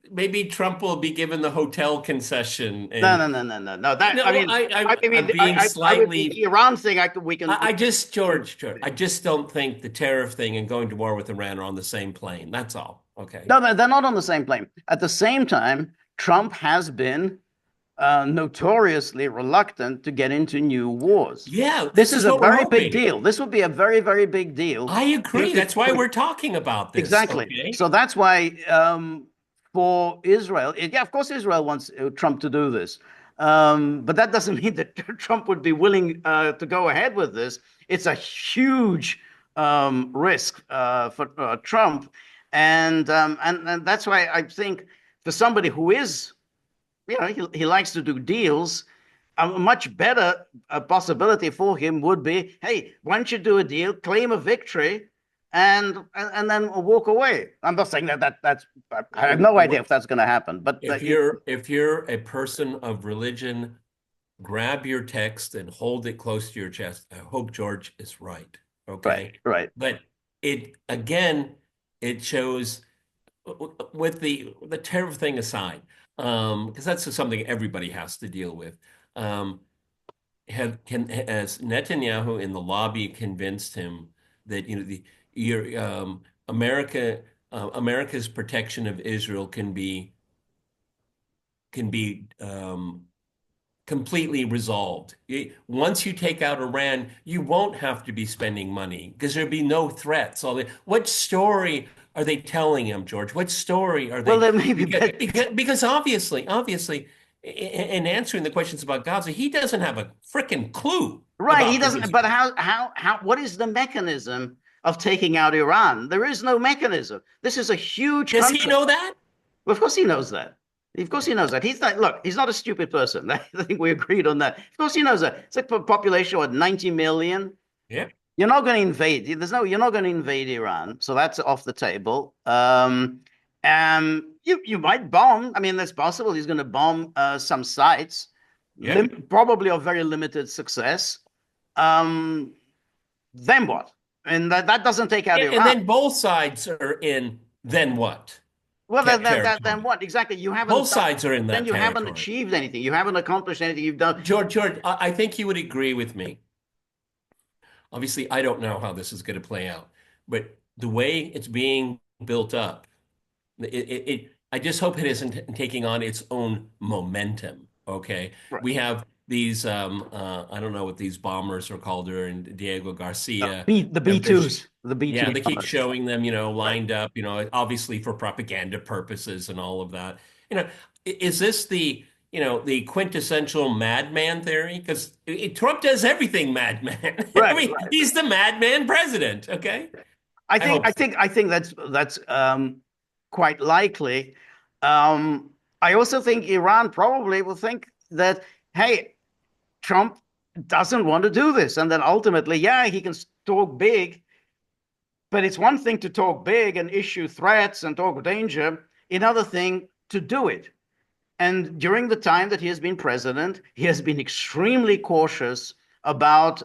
[SPEAKER 2] maybe Trump will be given the hotel concession,
[SPEAKER 1] No,
[SPEAKER 2] and
[SPEAKER 1] no, no, no, no, no. That I
[SPEAKER 2] no,
[SPEAKER 1] mean, I mean,
[SPEAKER 2] I'm being
[SPEAKER 1] I would the
[SPEAKER 2] slightly.
[SPEAKER 1] Iran thing. We can.
[SPEAKER 2] I just, George, I just don't think the tariff thing and going to war with Iran are on the same plane. That's all. Okay.
[SPEAKER 1] No, they're not on the same plane. At the same time, Trump has been notoriously reluctant to get into new wars.
[SPEAKER 2] Yeah,
[SPEAKER 1] This
[SPEAKER 2] this
[SPEAKER 1] is
[SPEAKER 2] is
[SPEAKER 1] a
[SPEAKER 2] what we're
[SPEAKER 1] very big
[SPEAKER 2] hoping.
[SPEAKER 1] deal. This would be a very, very big deal.
[SPEAKER 2] I agree. That's why
[SPEAKER 1] If
[SPEAKER 2] we're talking about this.
[SPEAKER 1] exactly.
[SPEAKER 2] Okay.
[SPEAKER 1] So that's why for Israel, yeah, of course, Israel wants Trump to do this. But that doesn't mean that Trump would be willing to go ahead with this. It's a huge risk for Trump. And that's why I think for somebody who is, he likes to do deals. A much better possibility for him would be, hey, why don't you do a deal, claim a victory, and then walk away. I'm not saying that's I have no idea if that's going to happen, but
[SPEAKER 2] If you're a person of religion, grab your text and hold it close to your chest. I hope George is right.
[SPEAKER 1] right,
[SPEAKER 2] Okay.
[SPEAKER 1] right.
[SPEAKER 2] But it shows with the tariff thing aside, because that's just something everybody has to deal with. Has Netanyahu in the lobby convinced him that America's protection of Israel can be completely resolved. Once you take out Iran, you won't have to be spending money because there'll be no threats. What story are they telling him, George? What story are
[SPEAKER 1] Well,
[SPEAKER 2] they?
[SPEAKER 1] there may be
[SPEAKER 2] Because obviously, in answering the questions about Gaza, he doesn't have a freaking clue
[SPEAKER 1] right. He
[SPEAKER 2] about the
[SPEAKER 1] doesn't. But
[SPEAKER 2] history.
[SPEAKER 1] what is the mechanism of taking out Iran? There is no mechanism. This is a huge
[SPEAKER 2] Does he
[SPEAKER 1] country.
[SPEAKER 2] know that?
[SPEAKER 1] Well, of course he knows that. Of course he knows that. He's not, look, he's not a stupid person. I think we agreed on that. Of course he knows that. It's like a population of 90 million.
[SPEAKER 2] Yeah.
[SPEAKER 1] You're not going to invade. You're not going to invade Iran. So that's off the table. You might bomb. I mean, that's possible. He's going to bomb some sites,
[SPEAKER 2] Yeah.
[SPEAKER 1] probably of very limited success. Um, then what? And that doesn't take out
[SPEAKER 2] And
[SPEAKER 1] Iran.
[SPEAKER 2] then both sides are in, then what?
[SPEAKER 1] Well, then
[SPEAKER 2] Territory.
[SPEAKER 1] what? Exactly. You haven't
[SPEAKER 2] Both
[SPEAKER 1] done,
[SPEAKER 2] sides are in
[SPEAKER 1] then
[SPEAKER 2] that
[SPEAKER 1] you haven't
[SPEAKER 2] territory.
[SPEAKER 1] achieved anything. You haven't accomplished anything. You've done.
[SPEAKER 2] George, I think you would agree with me. Obviously, I don't know how this is going to play out, but the way it's being built up, I just hope it isn't taking on its own momentum. Okay,
[SPEAKER 1] Right.
[SPEAKER 2] we have these I don't know what these bombers are called, or in Diego Garcia.
[SPEAKER 1] The B2s, the B2
[SPEAKER 2] Yeah, they keep
[SPEAKER 1] bombers.
[SPEAKER 2] showing them,
[SPEAKER 1] Right.
[SPEAKER 2] lined up, obviously for propaganda purposes and all of that. You know, is this the quintessential madman theory? Because Trump does everything madman. I
[SPEAKER 1] Right.
[SPEAKER 2] mean,
[SPEAKER 1] Right.
[SPEAKER 2] he's the madman president. Okay, I hope so.
[SPEAKER 1] I think that's quite likely. Um, I also think Iran probably will think that, hey, Trump doesn't want to do this. And then ultimately, yeah, he can talk big, but it's one thing to talk big and issue threats and talk danger, another thing to do it. And during the time that he has been president, he has been extremely cautious about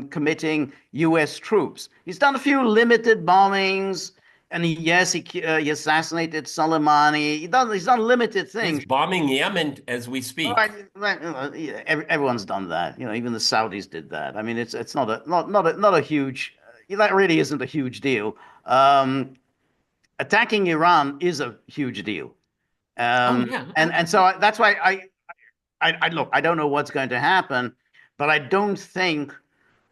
[SPEAKER 1] committing U.S. troops. He's done a few limited bombings, and he assassinated Soleimani. He's done limited
[SPEAKER 2] He's
[SPEAKER 1] things.
[SPEAKER 2] bombing Yemen as we
[SPEAKER 1] Right,
[SPEAKER 2] speak.
[SPEAKER 1] right, everyone's done that. Even the Saudis did that. I mean, it's not a huge. That really isn't a huge deal. Attacking Iran is a huge deal.
[SPEAKER 2] Oh yeah.
[SPEAKER 1] And so that's why I look, I don't know what's going to happen, but I don't think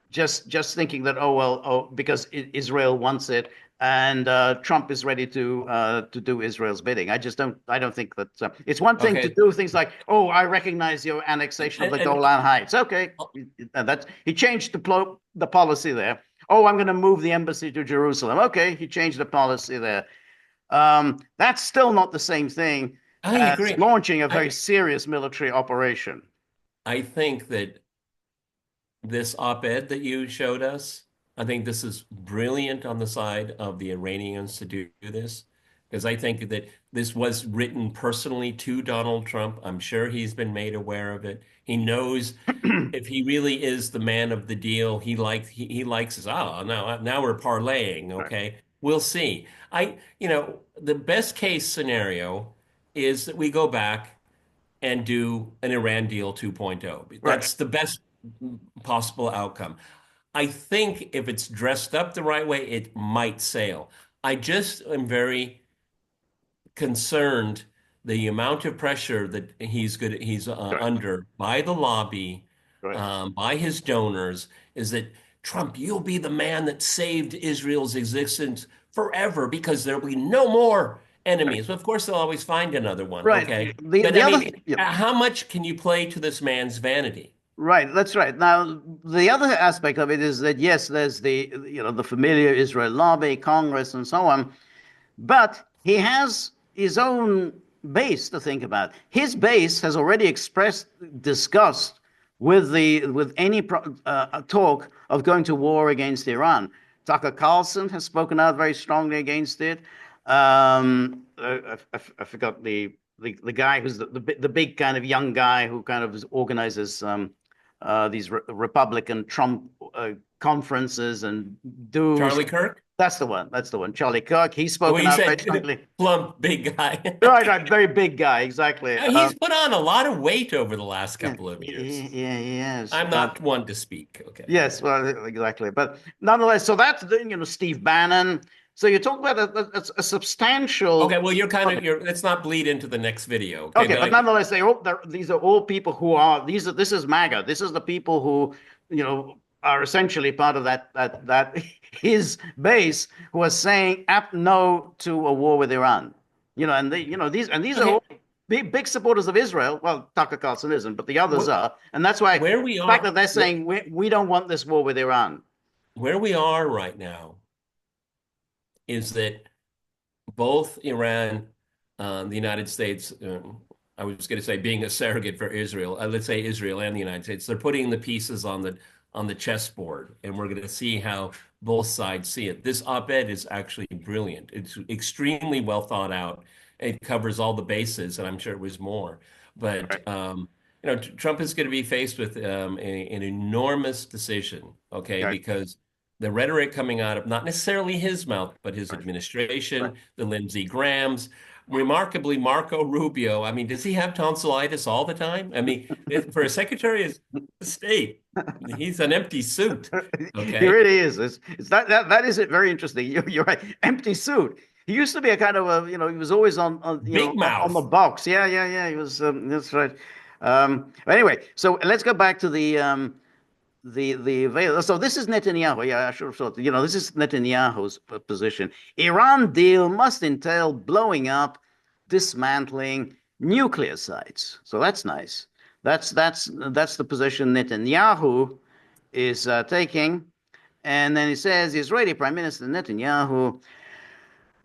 [SPEAKER 1] just thinking that, oh well, oh, because Israel wants it and Trump is ready to do Israel's bidding. I don't think that it's one thing to
[SPEAKER 2] Okay.
[SPEAKER 1] do things like, oh, I recognize your annexation of the
[SPEAKER 2] And
[SPEAKER 1] Golan Heights. Okay, and that's he changed the policy there. Oh, I'm going to move the embassy to Jerusalem. Okay, he changed the policy there. That's still not the same thing
[SPEAKER 2] I
[SPEAKER 1] as
[SPEAKER 2] agree.
[SPEAKER 1] launching a very
[SPEAKER 2] I
[SPEAKER 1] serious military operation.
[SPEAKER 2] I think that this op-ed that you showed us, I think this is brilliant on the side of the Iranians to do this, because I think that this was written personally to Donald Trump. I'm sure he's been made aware of it. He knows if he really is the man of the deal, he likes us. Oh, now we're parlaying,
[SPEAKER 1] Right,
[SPEAKER 2] okay? We'll see. The best case scenario is that we go back and do an Iran deal 2.0.
[SPEAKER 1] right,
[SPEAKER 2] That's the best possible outcome. I think if it's dressed up the right way, it might sail. I just am very concerned the amount of pressure that he's
[SPEAKER 1] right,
[SPEAKER 2] under by the lobby,
[SPEAKER 1] right,
[SPEAKER 2] by his donors, is that Trump, you'll be the man that saved Israel's existence forever because there'll be no more
[SPEAKER 1] right.
[SPEAKER 2] enemies. Of course, they'll always find another one, okay?
[SPEAKER 1] Right. The
[SPEAKER 2] But
[SPEAKER 1] the
[SPEAKER 2] I
[SPEAKER 1] other
[SPEAKER 2] mean,
[SPEAKER 1] yeah,
[SPEAKER 2] how much can you play to this man's vanity?
[SPEAKER 1] right, that's right. Now, the other aspect of it is that yes, there's the familiar Israel lobby, Congress, and so on, but he has his own base to think about. His base has already expressed disgust with any talk of going to war against Iran. Tucker Carlson has spoken out very strongly against it. I forgot the guy who's the big kind of young guy who kind of organizes these Republican Trump conferences and do's.
[SPEAKER 2] Charlie Kirk?
[SPEAKER 1] That's the one. That's the one. Charlie Kirk. He's
[SPEAKER 2] Well,
[SPEAKER 1] spoken
[SPEAKER 2] you
[SPEAKER 1] out very
[SPEAKER 2] said
[SPEAKER 1] strongly.
[SPEAKER 2] plump big guy.
[SPEAKER 1] Right, right. Very big guy. Exactly.
[SPEAKER 2] He's put on a lot of weight over the last
[SPEAKER 1] Yeah,
[SPEAKER 2] couple of years.
[SPEAKER 1] yeah, he is.
[SPEAKER 2] I'm not one to speak. Okay.
[SPEAKER 1] Yes, well, exactly. But nonetheless, so that's Steve Bannon. So you talk about a
[SPEAKER 2] Okay,
[SPEAKER 1] substantial.
[SPEAKER 2] well, let's not bleed into the next video. Okay,
[SPEAKER 1] Okay,
[SPEAKER 2] but
[SPEAKER 1] but nonetheless, these are all people who are this is MAGA. This is the people who are essentially part of that his base who are saying no to a war with Iran. These are
[SPEAKER 2] okay,
[SPEAKER 1] all big supporters of Israel. Well, Tucker Carlson isn't, but the others
[SPEAKER 2] wh
[SPEAKER 1] are, and that's why
[SPEAKER 2] where we
[SPEAKER 1] the fact that
[SPEAKER 2] are,
[SPEAKER 1] they're saying we don't want this war with Iran.
[SPEAKER 2] where we are right now is that both Iran, the United States, I was going to say being a surrogate for Israel, let's say Israel and the United States, they're putting the pieces on the chessboard, and we're going to see how both sides see it. This op-ed is actually brilliant. It's extremely well thought out. It covers all the bases, and I'm sure it was more. But
[SPEAKER 1] Right,
[SPEAKER 2] Trump is going to be faced with an enormous decision, okay?
[SPEAKER 1] right,
[SPEAKER 2] Because the rhetoric coming out of not necessarily his mouth, but his
[SPEAKER 1] right, right.
[SPEAKER 2] administration, the Lindsey Grahams, remarkably, Marco Rubio. I mean, does he have tonsillitis all the time? I mean, for a Secretary of State, he's an empty suit.
[SPEAKER 1] He
[SPEAKER 2] Okay.
[SPEAKER 1] really is. It's that is it. Very interesting. You're right. Empty suit. He used to be a kind of he was always
[SPEAKER 2] Big
[SPEAKER 1] on the
[SPEAKER 2] mouth.
[SPEAKER 1] box. Yeah, yeah, yeah. He was. That's right. But anyway, so let's go back to the veil. So this is Netanyahu. Yeah, I should have thought. This is Netanyahu's position. Iran deal must entail blowing up, dismantling nuclear sites. So that's nice. That's the position Netanyahu is taking. And then he says the Israeli Prime Minister Netanyahu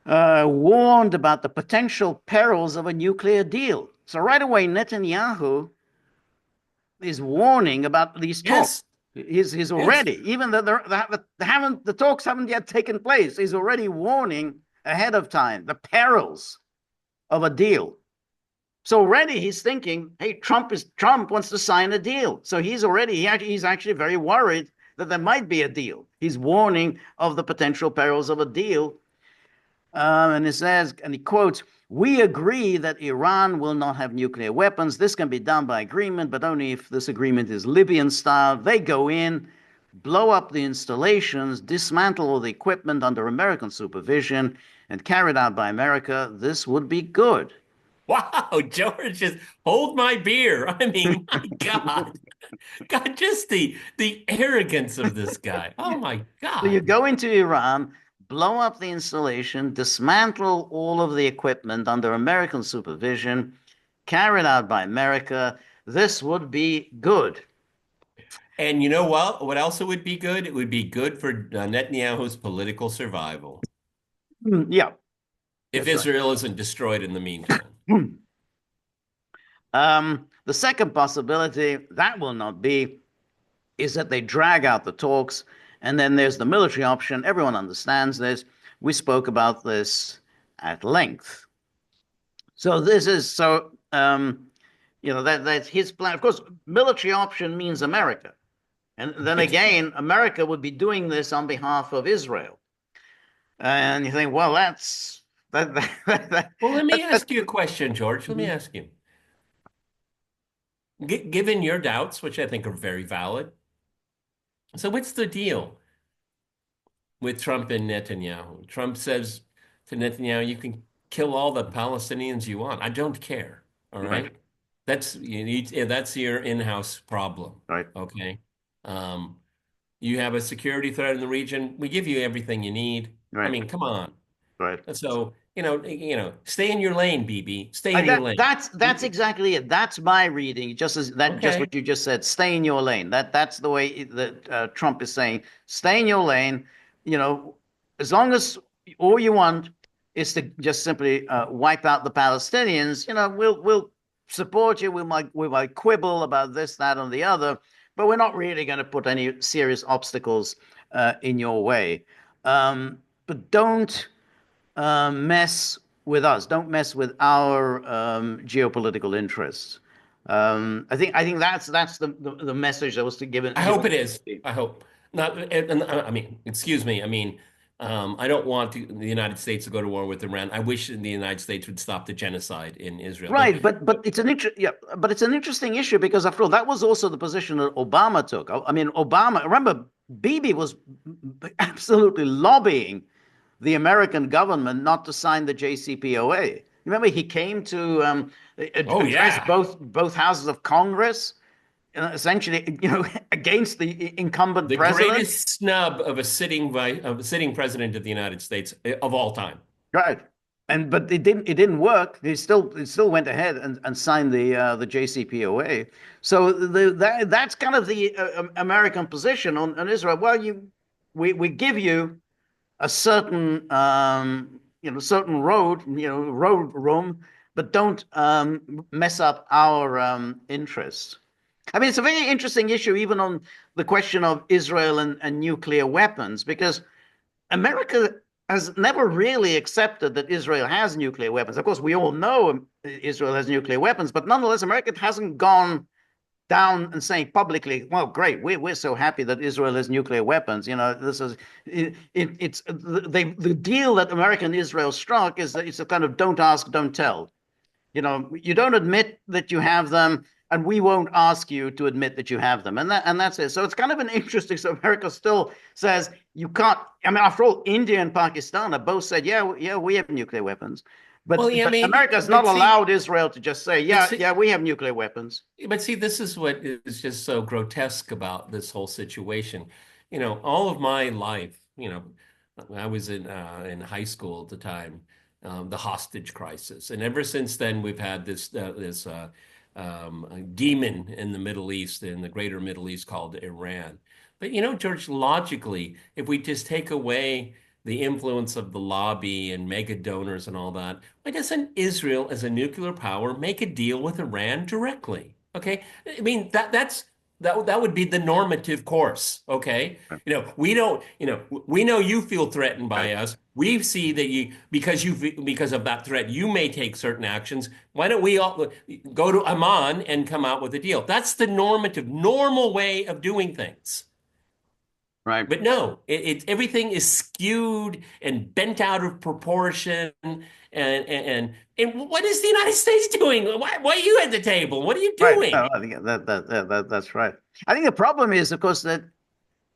[SPEAKER 1] warned about the potential perils of a nuclear deal. So right away, Netanyahu is warning about these talks.
[SPEAKER 2] Yes,
[SPEAKER 1] He's
[SPEAKER 2] yes.
[SPEAKER 1] already, even though the talks haven't yet taken place, he's already warning ahead of time the perils of a deal. So already he's thinking, hey, Trump wants to sign a deal. So he's actually very worried that there might be a deal. He's warning of the potential perils of a deal. And it says, and he quotes, we agree that Iran will not have nuclear weapons. This can be done by agreement, but only if this agreement is Libyan style. They go in, blow up the installations, dismantle all the equipment under American supervision, and carry it out by America. This would be good.
[SPEAKER 2] Wow, George, just hold my beer. I mean, my God. God, just the arrogance of this guy. Oh my
[SPEAKER 1] So you
[SPEAKER 2] God.
[SPEAKER 1] go into Iran, blow up the installation, dismantle all of the equipment under American supervision, carried out by America. This would be good.
[SPEAKER 2] And you know what? What else it would be good? It would be good for Netanyahu's political survival
[SPEAKER 1] Yeah,
[SPEAKER 2] if
[SPEAKER 1] that's right.
[SPEAKER 2] Israel isn't destroyed in the meantime.
[SPEAKER 1] The second possibility that will not be is that they drag out the talks, and then there's the military option. Everyone understands this. We spoke about this at length. So this is so that's his plan. Of course, military option means America. And then again, America would be doing this on behalf of Israel. And you think, well,
[SPEAKER 2] Well, let me
[SPEAKER 1] that,
[SPEAKER 2] ask you a question, George. Let me ask you. Given your doubts, which I think are very valid, so what's the deal with Trump and Netanyahu? Trump says to Netanyahu, you can kill all the Palestinians you want. I don't care. All
[SPEAKER 1] right,
[SPEAKER 2] right. That's your in-house problem.
[SPEAKER 1] right,
[SPEAKER 2] Okay. Um, you have a security threat in the region. We give you everything you need. I
[SPEAKER 1] right,
[SPEAKER 2] mean, come on.
[SPEAKER 1] right.
[SPEAKER 2] So, stay in your lane, BB. Stay in your lane.
[SPEAKER 1] That's exactly it. That's my reading. Just
[SPEAKER 2] Okay.
[SPEAKER 1] what you just said. Stay in your lane. That's the way that Trump is saying. Stay in your lane. You know, as long as all you want is to just simply wipe out the Palestinians. We'll support you. We might quibble about this, that, and the other, but we're not really going to put any serious obstacles in your way. But don't mess with us. Don't mess with our geopolitical interests. I think that's the message that was to
[SPEAKER 2] I hope
[SPEAKER 1] given.
[SPEAKER 2] it is. I hope not. And I mean, excuse me. I mean, I don't want the United States to go to war with Iran. I wish the United States would stop the genocide in Israel.
[SPEAKER 1] Right, but it's an interesting issue because after all, that was also the position that Obama took. I mean, Obama. Remember, Bibi was absolutely lobbying the American government not to sign the JCPOA. Remember, he came to
[SPEAKER 2] Oh
[SPEAKER 1] address
[SPEAKER 2] yeah,
[SPEAKER 1] both houses of Congress, essentially, against the incumbent
[SPEAKER 2] the
[SPEAKER 1] president.
[SPEAKER 2] greatest snub of a sitting president of the United States of all time.
[SPEAKER 1] Right. But it didn't work. He still went ahead and signed the JCPOA. So that's kind of the American position on Israel. Well, we give you a certain road room, but don't mess up our interests. I mean, it's a very interesting issue, even on the question of Israel and nuclear weapons, because America has never really accepted that Israel has nuclear weapons. Of course, we all know Israel has nuclear weapons, but nonetheless, America hasn't gone down and saying publicly, "Well, great, we're so happy that Israel has nuclear weapons." This is it's the deal that America and Israel struck is that it's a kind of don't ask, don't tell. You don't admit that you have them, and we won't ask you to admit that you have them, and that's it. So it's kind of an interesting. So America still says you can't. I mean, after all, India and Pakistan have both said, yeah, we have nuclear weapons,
[SPEAKER 2] Well,
[SPEAKER 1] but
[SPEAKER 2] yeah, I
[SPEAKER 1] but
[SPEAKER 2] mean,
[SPEAKER 1] America has not
[SPEAKER 2] but see,
[SPEAKER 1] allowed Israel to just say,
[SPEAKER 2] but
[SPEAKER 1] yeah,
[SPEAKER 2] see,
[SPEAKER 1] yeah, we have nuclear weapons.
[SPEAKER 2] But see, this is what is just so grotesque about this whole situation. All of my life, I was in high school at the time, the hostage crisis, and ever since then we've had this demon in the Middle East, in the greater Middle East called Iran. But George, logically, if we just take away the influence of the lobby and mega donors and all that, why doesn't Israel, as a nuclear power, make a deal with Iran directly? Okay, I mean that would be the normative course. Okay, we don't, we know you feel threatened
[SPEAKER 1] Right.
[SPEAKER 2] by us. We see that because of that threat, you may take certain actions. Why don't we all go to Oman and come out with a deal? That's the normal way of doing things.
[SPEAKER 1] Right.
[SPEAKER 2] But no, everything is skewed and bent out of proportion. And what is the United States doing? Why are you at the table? What are you
[SPEAKER 1] Right.
[SPEAKER 2] doing?
[SPEAKER 1] No, I think that's right. I think the problem is, of course, that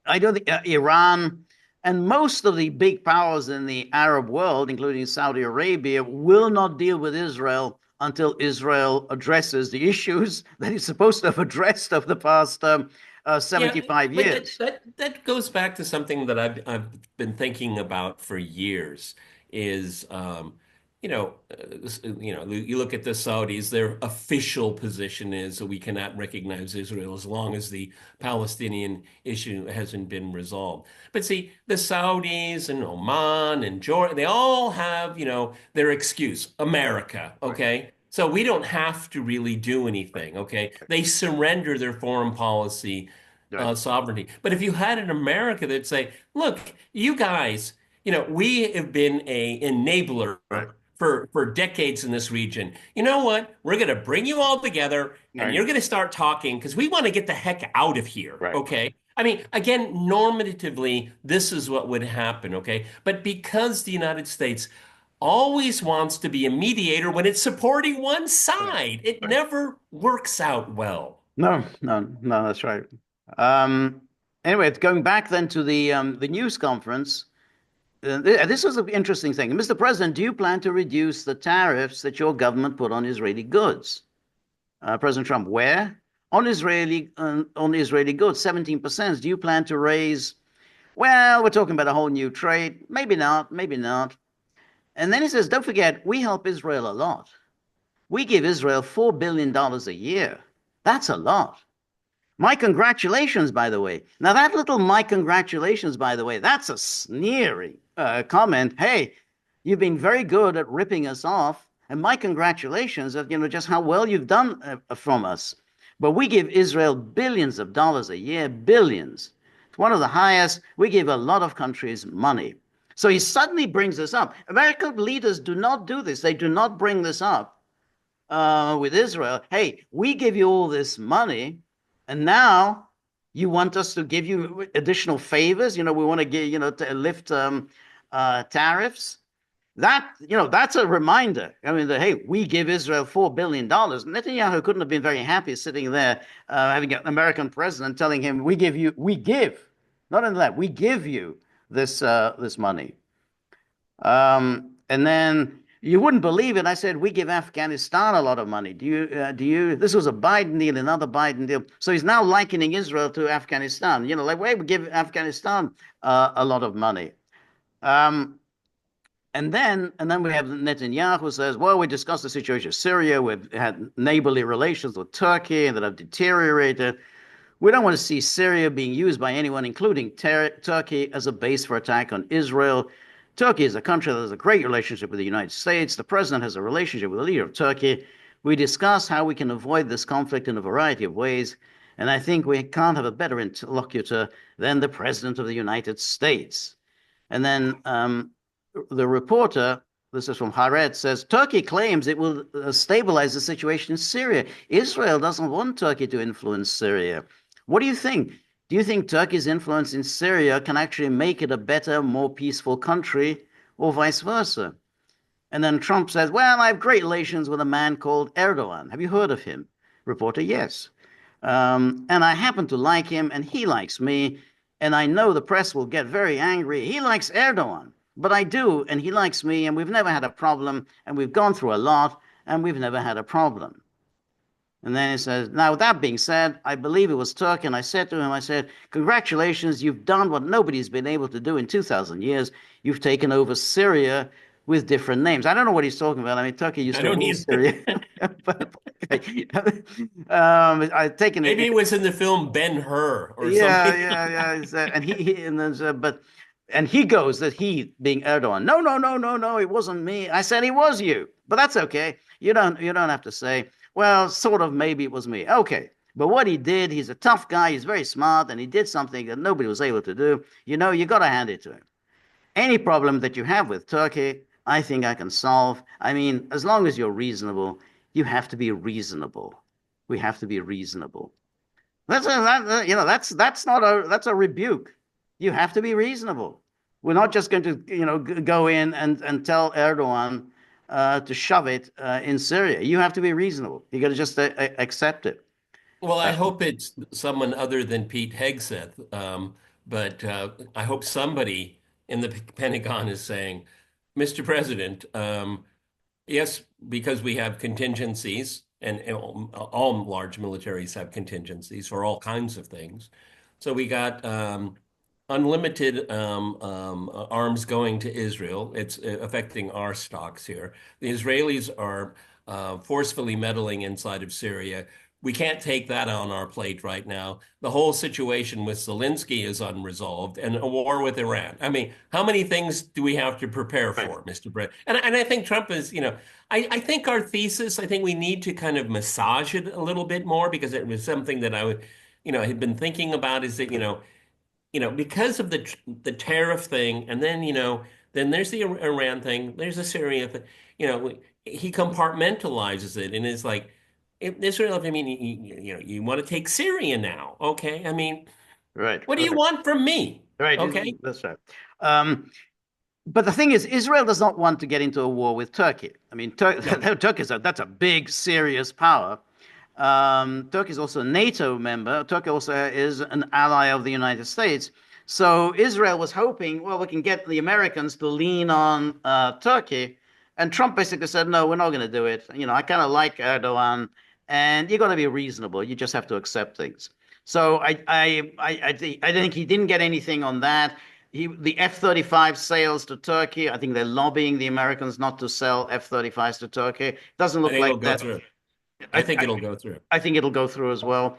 [SPEAKER 1] I don't think Iran and most of the big powers in the Arab world, including Saudi Arabia, will not deal with Israel until Israel addresses the issues that it's supposed to have addressed over the past
[SPEAKER 2] Yeah,
[SPEAKER 1] 75
[SPEAKER 2] but that
[SPEAKER 1] years.
[SPEAKER 2] that that goes back to something that I've been thinking about for years. Is you look at the Saudis, their official position is that we cannot recognize Israel as long as the Palestinian issue hasn't been resolved. But see, the Saudis and Oman and Jordan, they all have, their excuse, America,
[SPEAKER 1] Right.
[SPEAKER 2] okay? So we don't have to really do anything, okay? They surrender their foreign policy
[SPEAKER 1] Right.
[SPEAKER 2] sovereignty. But if you had an America that say, look, you guys, we have been a enabler
[SPEAKER 1] Right.
[SPEAKER 2] for decades in this region. You know what? We're going to bring you all together and
[SPEAKER 1] Right.
[SPEAKER 2] you're going to start talking because we want to get the heck out of here.
[SPEAKER 1] Right.
[SPEAKER 2] Okay. I mean, again, normatively, this is what would happen. Okay. But because the United States always wants to be a mediator when it's supporting one
[SPEAKER 1] Right.
[SPEAKER 2] side, it
[SPEAKER 1] Right.
[SPEAKER 2] never works out well.
[SPEAKER 1] No, no, no, that's right. Um, anyway, going back then to the news conference. This was an interesting thing. Mr. President, do you plan to reduce the tariffs that your government put on Israeli goods? President Trump, where? On Israeli goods, 17%. Do you plan to raise? Well, we're talking about a whole new trade. Maybe not, maybe not. And then he says, don't forget, we help Israel a lot. We give Israel $4 billion a year. That's a lot. My congratulations, by the way. Now, that little my congratulations, by the way, that's a sneering comment. Hey, you've been very good at ripping us off. And my congratulations at, just how well you've done from us. But we give Israel billions of dollars a year, billions. It's one of the highest. We give a lot of countries money. So he suddenly brings this up. American leaders do not do this. They do not bring this up with Israel. Hey, we give you all this money. And now you want us to give you additional favors. We want to give, to lift tariffs. That's a reminder. I mean, hey, we give Israel $4 billion. Netanyahu couldn't have been very happy sitting there having an American president telling him, we give, not only that, we give you this money. And then you wouldn't believe it. I said, we give Afghanistan a lot of money. This was a Biden deal, another Biden deal. So he's now likening Israel to Afghanistan. Like, wait, we give Afghanistan a lot of money. And then we have Netanyahu who says, well, we discussed the situation in Syria. We've had neighborly relations with Turkey that have deteriorated. We don't want to see Syria being used by anyone, including Turkey, as a base for attack on Israel. Turkey is a country that has a great relationship with the United States. The president has a relationship with the leader of Turkey. We discuss how we can avoid this conflict in a variety of ways. And I think we can't have a better interlocutor than the president of the United States. And then the reporter, this is from Haaretz, says Turkey claims it will stabilize the situation in Syria. Israel doesn't want Turkey to influence Syria. What do you think? Do you think Turkey's influence in Syria can actually make it a better, more peaceful country, or vice versa? And then Trump says, well, I have great relations with a man called Erdogan. Have you heard of him? Reporter, yes. And I happen to like him, and he likes me. And I know the press will get very angry. He likes Erdogan, but I do, and he likes me, and we've never had a problem, and we've gone through a lot, and we've never had a problem. And then he says, now, with that being said, I believe it was Turkey. And I said to him, I said, congratulations, you've done what nobody's been able to do in 2,000 years. You've taken over Syria with different names. I don't know what he's talking about. I mean, Turkey used
[SPEAKER 2] I
[SPEAKER 1] to
[SPEAKER 2] don't
[SPEAKER 1] rule
[SPEAKER 2] need.
[SPEAKER 1] Syria. But, I've taken
[SPEAKER 2] Maybe
[SPEAKER 1] it.
[SPEAKER 2] it was in the film Ben-Hur or
[SPEAKER 1] Yeah,
[SPEAKER 2] something.
[SPEAKER 1] yeah, yeah. And but And he goes that he being Erdogan. No, no, no, no, no, it wasn't me. I said it was you. But that's okay. You don't have to say, well, sort of maybe it was me. Okay. But what he did, he's a tough guy, he's very smart, and he did something that nobody was able to do. You got to hand it to him. Any problem that you have with Turkey, I think I can solve. I mean, as long as you're reasonable, you have to be reasonable. We have to be reasonable. That's a rebuke. You have to be reasonable. We're not just going to go in and tell Erdogan to shove it in Syria. You have to be reasonable. You got to just accept it.
[SPEAKER 2] Well, I
[SPEAKER 1] Uh,
[SPEAKER 2] hope it's someone other than Pete Hegseth. But I hope somebody in the Pentagon is saying, Mr. President, yes, because we have contingencies, and all large militaries have contingencies for all kinds of things. So we got unlimited arms going to Israel. It's affecting our stocks here. The Israelis are forcefully meddling inside of Syria. We can't take that on our plate right now. The whole situation with Zelensky is unresolved, and a war with Iran. I mean, how many things do we have to prepare
[SPEAKER 1] right.
[SPEAKER 2] for, Mr. Brett? And I think Trump is, I think our thesis, I think we need to kind of massage it a little bit more because it was something that had been thinking about is that, because of the tariff thing, and then then there's the Iran thing, there's the Syria thing. He compartmentalizes it, and it's like Israel. I mean, you want to take Syria now, okay? I mean,
[SPEAKER 1] Right.
[SPEAKER 2] what do you
[SPEAKER 1] Right.
[SPEAKER 2] want from me,
[SPEAKER 1] Right.
[SPEAKER 2] okay?
[SPEAKER 1] That's right. Um, but the thing is, Israel does not want to get into a war with Turkey. I mean,
[SPEAKER 2] No,
[SPEAKER 1] Turkey that's a big, serious power. Turkey is also a NATO member. Turkey also is an ally of the United States. So Israel was hoping, well, we can get the Americans to lean on Turkey. And Trump basically said, no, we're not going to do it. I kind of like Erdogan, and you got to be reasonable. You just have to accept things. So I think he didn't get anything on that. The F-35 sales to Turkey, I think they're lobbying the Americans not to sell F-35s to Turkey. Doesn't
[SPEAKER 2] I
[SPEAKER 1] look
[SPEAKER 2] think it'll
[SPEAKER 1] like
[SPEAKER 2] go
[SPEAKER 1] that.
[SPEAKER 2] through. I
[SPEAKER 1] I,
[SPEAKER 2] think
[SPEAKER 1] I,
[SPEAKER 2] it'll go through.
[SPEAKER 1] I think it'll go through as well.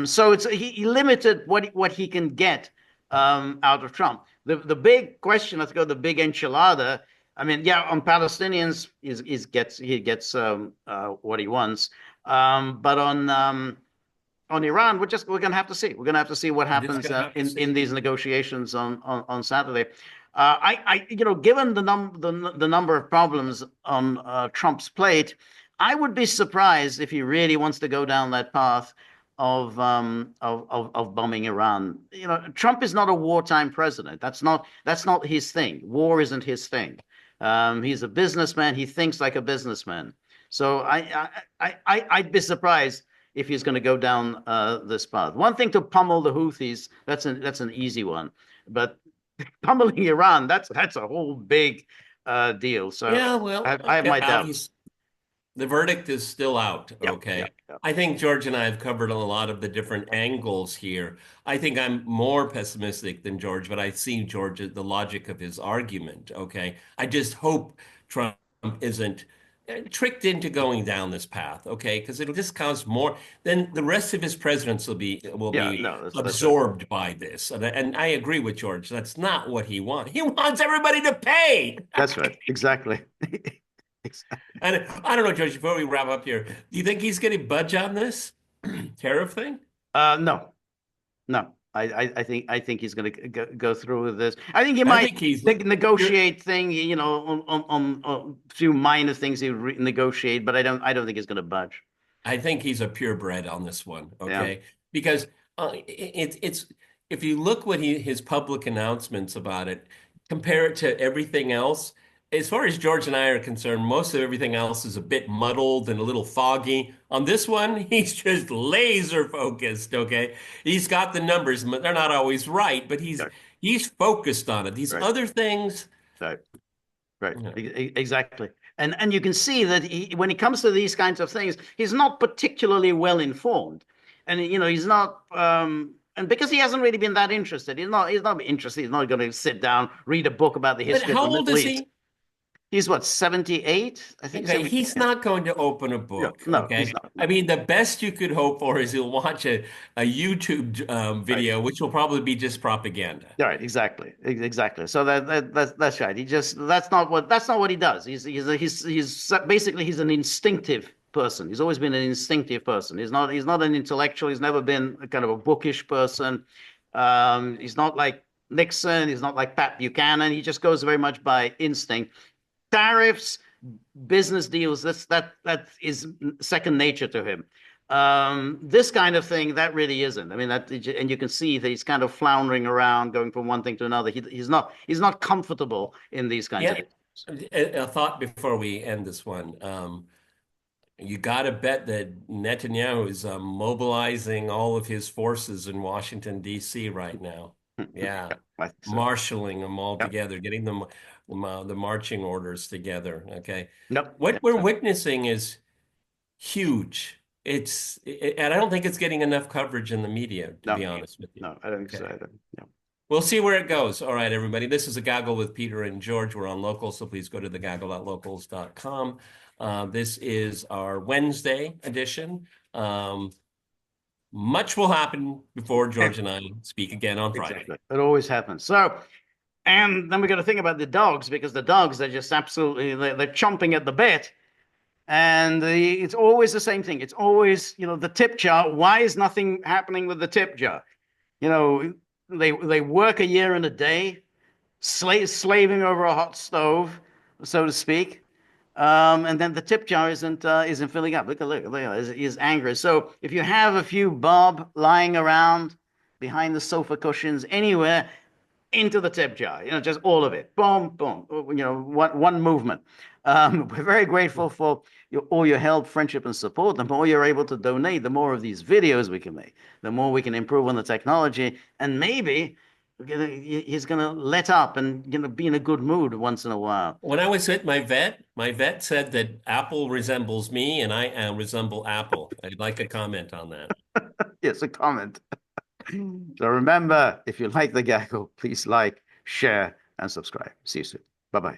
[SPEAKER 1] So he limited what he can get out of Trump. The big question, let's go the big enchilada. I mean, yeah, on Palestinians, he gets what he wants. But on Iran, we're going to have to see. We're going to have to see what
[SPEAKER 2] We're just
[SPEAKER 1] happens
[SPEAKER 2] gonna have to
[SPEAKER 1] in
[SPEAKER 2] see.
[SPEAKER 1] these negotiations on Saturday. Given the number of problems on Trump's plate, I would be surprised if he really wants to go down that path of bombing Iran. Trump is not a wartime president. That's not his thing. War isn't his thing. He's a businessman. He thinks like a businessman. So I'd be surprised if he's going to go down this path. One thing to pummel the Houthis, that's an easy one, but pummeling Iran, that's a whole big deal. So
[SPEAKER 2] Yeah, well,
[SPEAKER 1] I have my doubts.
[SPEAKER 2] the verdict is still out,
[SPEAKER 1] Yep, yep,
[SPEAKER 2] okay?
[SPEAKER 1] yep.
[SPEAKER 2] I think George and I have covered a lot of the different angles here. I think I'm more pessimistic than George, but I see George the logic of his argument, okay? I just hope Trump isn't tricked into going down this path, okay? Because it'll just cause more. Then the rest of his presidents will
[SPEAKER 1] Yeah,
[SPEAKER 2] be
[SPEAKER 1] no, that's right.
[SPEAKER 2] absorbed by this, and I agree with George. That's not what he wants. He wants everybody to pay.
[SPEAKER 1] That's right. Exactly. Exactly.
[SPEAKER 2] And I don't know, Judge, before we wrap up here, do you think he's going to budge on this tariff thing?
[SPEAKER 1] No, no. I think he's going to go through with this. I think he
[SPEAKER 2] I
[SPEAKER 1] might
[SPEAKER 2] think he's you're
[SPEAKER 1] negotiate thing, on a few minor things he negotiate, but I don't think he's going to budge.
[SPEAKER 2] I think he's a purebred on this one,
[SPEAKER 1] Yeah.
[SPEAKER 2] okay? Because it's if you look what his public announcements about it, compare it to everything else. As far as George and I are concerned, most of everything else is a bit muddled and a little foggy. On this one, he's just laser focused, okay? He's got the numbers, but they're not always right, but he's
[SPEAKER 1] Right.
[SPEAKER 2] he's focused on it. These
[SPEAKER 1] Right.
[SPEAKER 2] other things,
[SPEAKER 1] Right. Right.
[SPEAKER 2] you know,
[SPEAKER 1] Exactly. And you can see that when it comes to these kinds of things, he's not particularly well informed, and he's not. And because he hasn't really been that interested, he's not interested. He's not going to sit down, read a book about the
[SPEAKER 2] but
[SPEAKER 1] history of
[SPEAKER 2] how
[SPEAKER 1] the
[SPEAKER 2] old
[SPEAKER 1] Middle
[SPEAKER 2] is
[SPEAKER 1] East.
[SPEAKER 2] he?
[SPEAKER 1] He's what, 78? I think
[SPEAKER 2] Okay,
[SPEAKER 1] 78.
[SPEAKER 2] he's not going to open a
[SPEAKER 1] Yeah.
[SPEAKER 2] book.
[SPEAKER 1] No, he's
[SPEAKER 2] Okay,
[SPEAKER 1] not.
[SPEAKER 2] I
[SPEAKER 1] No.
[SPEAKER 2] mean the best you could hope for is he'll watch a YouTube
[SPEAKER 1] Right.
[SPEAKER 2] video, which will probably be just propaganda.
[SPEAKER 1] Right, exactly, exactly. So that's right. He just that's not what he does. He's basically he's an instinctive person. He's always been an instinctive person. He's not an intellectual. He's never been a kind of a bookish person. He's not like Nixon. He's not like Pat Buchanan. He just goes very much by instinct. Tariffs, business deals, that is second nature to him. This kind of thing, that really isn't. I mean, and you can see that he's kind of floundering around, going from one thing to another. He's not comfortable in these kinds of
[SPEAKER 2] Yeah,
[SPEAKER 1] issues.
[SPEAKER 2] a thought before we end this one. You got to bet that Netanyahu is mobilizing all of his forces in Washington, D.C. right now. Yeah,
[SPEAKER 1] Yeah, I think so.
[SPEAKER 2] marshaling them all
[SPEAKER 1] Yep.
[SPEAKER 2] together, getting them the marching orders together. Okay,
[SPEAKER 1] Nope.
[SPEAKER 2] what
[SPEAKER 1] Yeah,
[SPEAKER 2] we're
[SPEAKER 1] so,
[SPEAKER 2] witnessing is huge. And I don't think it's getting enough coverage in the media, to be
[SPEAKER 1] no,
[SPEAKER 2] honest with you.
[SPEAKER 1] no, I don't think so
[SPEAKER 2] Okay.
[SPEAKER 1] either. No.
[SPEAKER 2] We'll see where it goes. All right, everybody. This is a Gaggle with Peter and George. We're on Local, so please go to thegaggle.locals.com. This is our Wednesday edition. Much will happen before George and I speak again on Friday.
[SPEAKER 1] Exactly. It always happens. So, and then we got to think about the dogs because the dogs are just absolutely they're chomping at the bit. And it's always the same thing. It's always, the tip jar. Why is nothing happening with the tip jar? You know, they work a year and a day, slaving over a hot stove, so to speak. And then the tip jar isn't filling up. Look, he's angry. So if you have a few bob lying around behind the sofa cushions anywhere, into the tip jar, just all of it. Boom, boom. One movement. We're very grateful for all your help, friendship, and support. The more you're able to donate, the more of these videos we can make, the more we can improve on the technology, and maybe he's gonna let up and be in a good mood once in a while.
[SPEAKER 2] When I was with my vet said that Apple resembles me and I resemble Apple. I'd like a comment on that.
[SPEAKER 1] Yes, a comment. So remember, if you like the gaggle, please like, share, and subscribe. See you soon. Bye bye.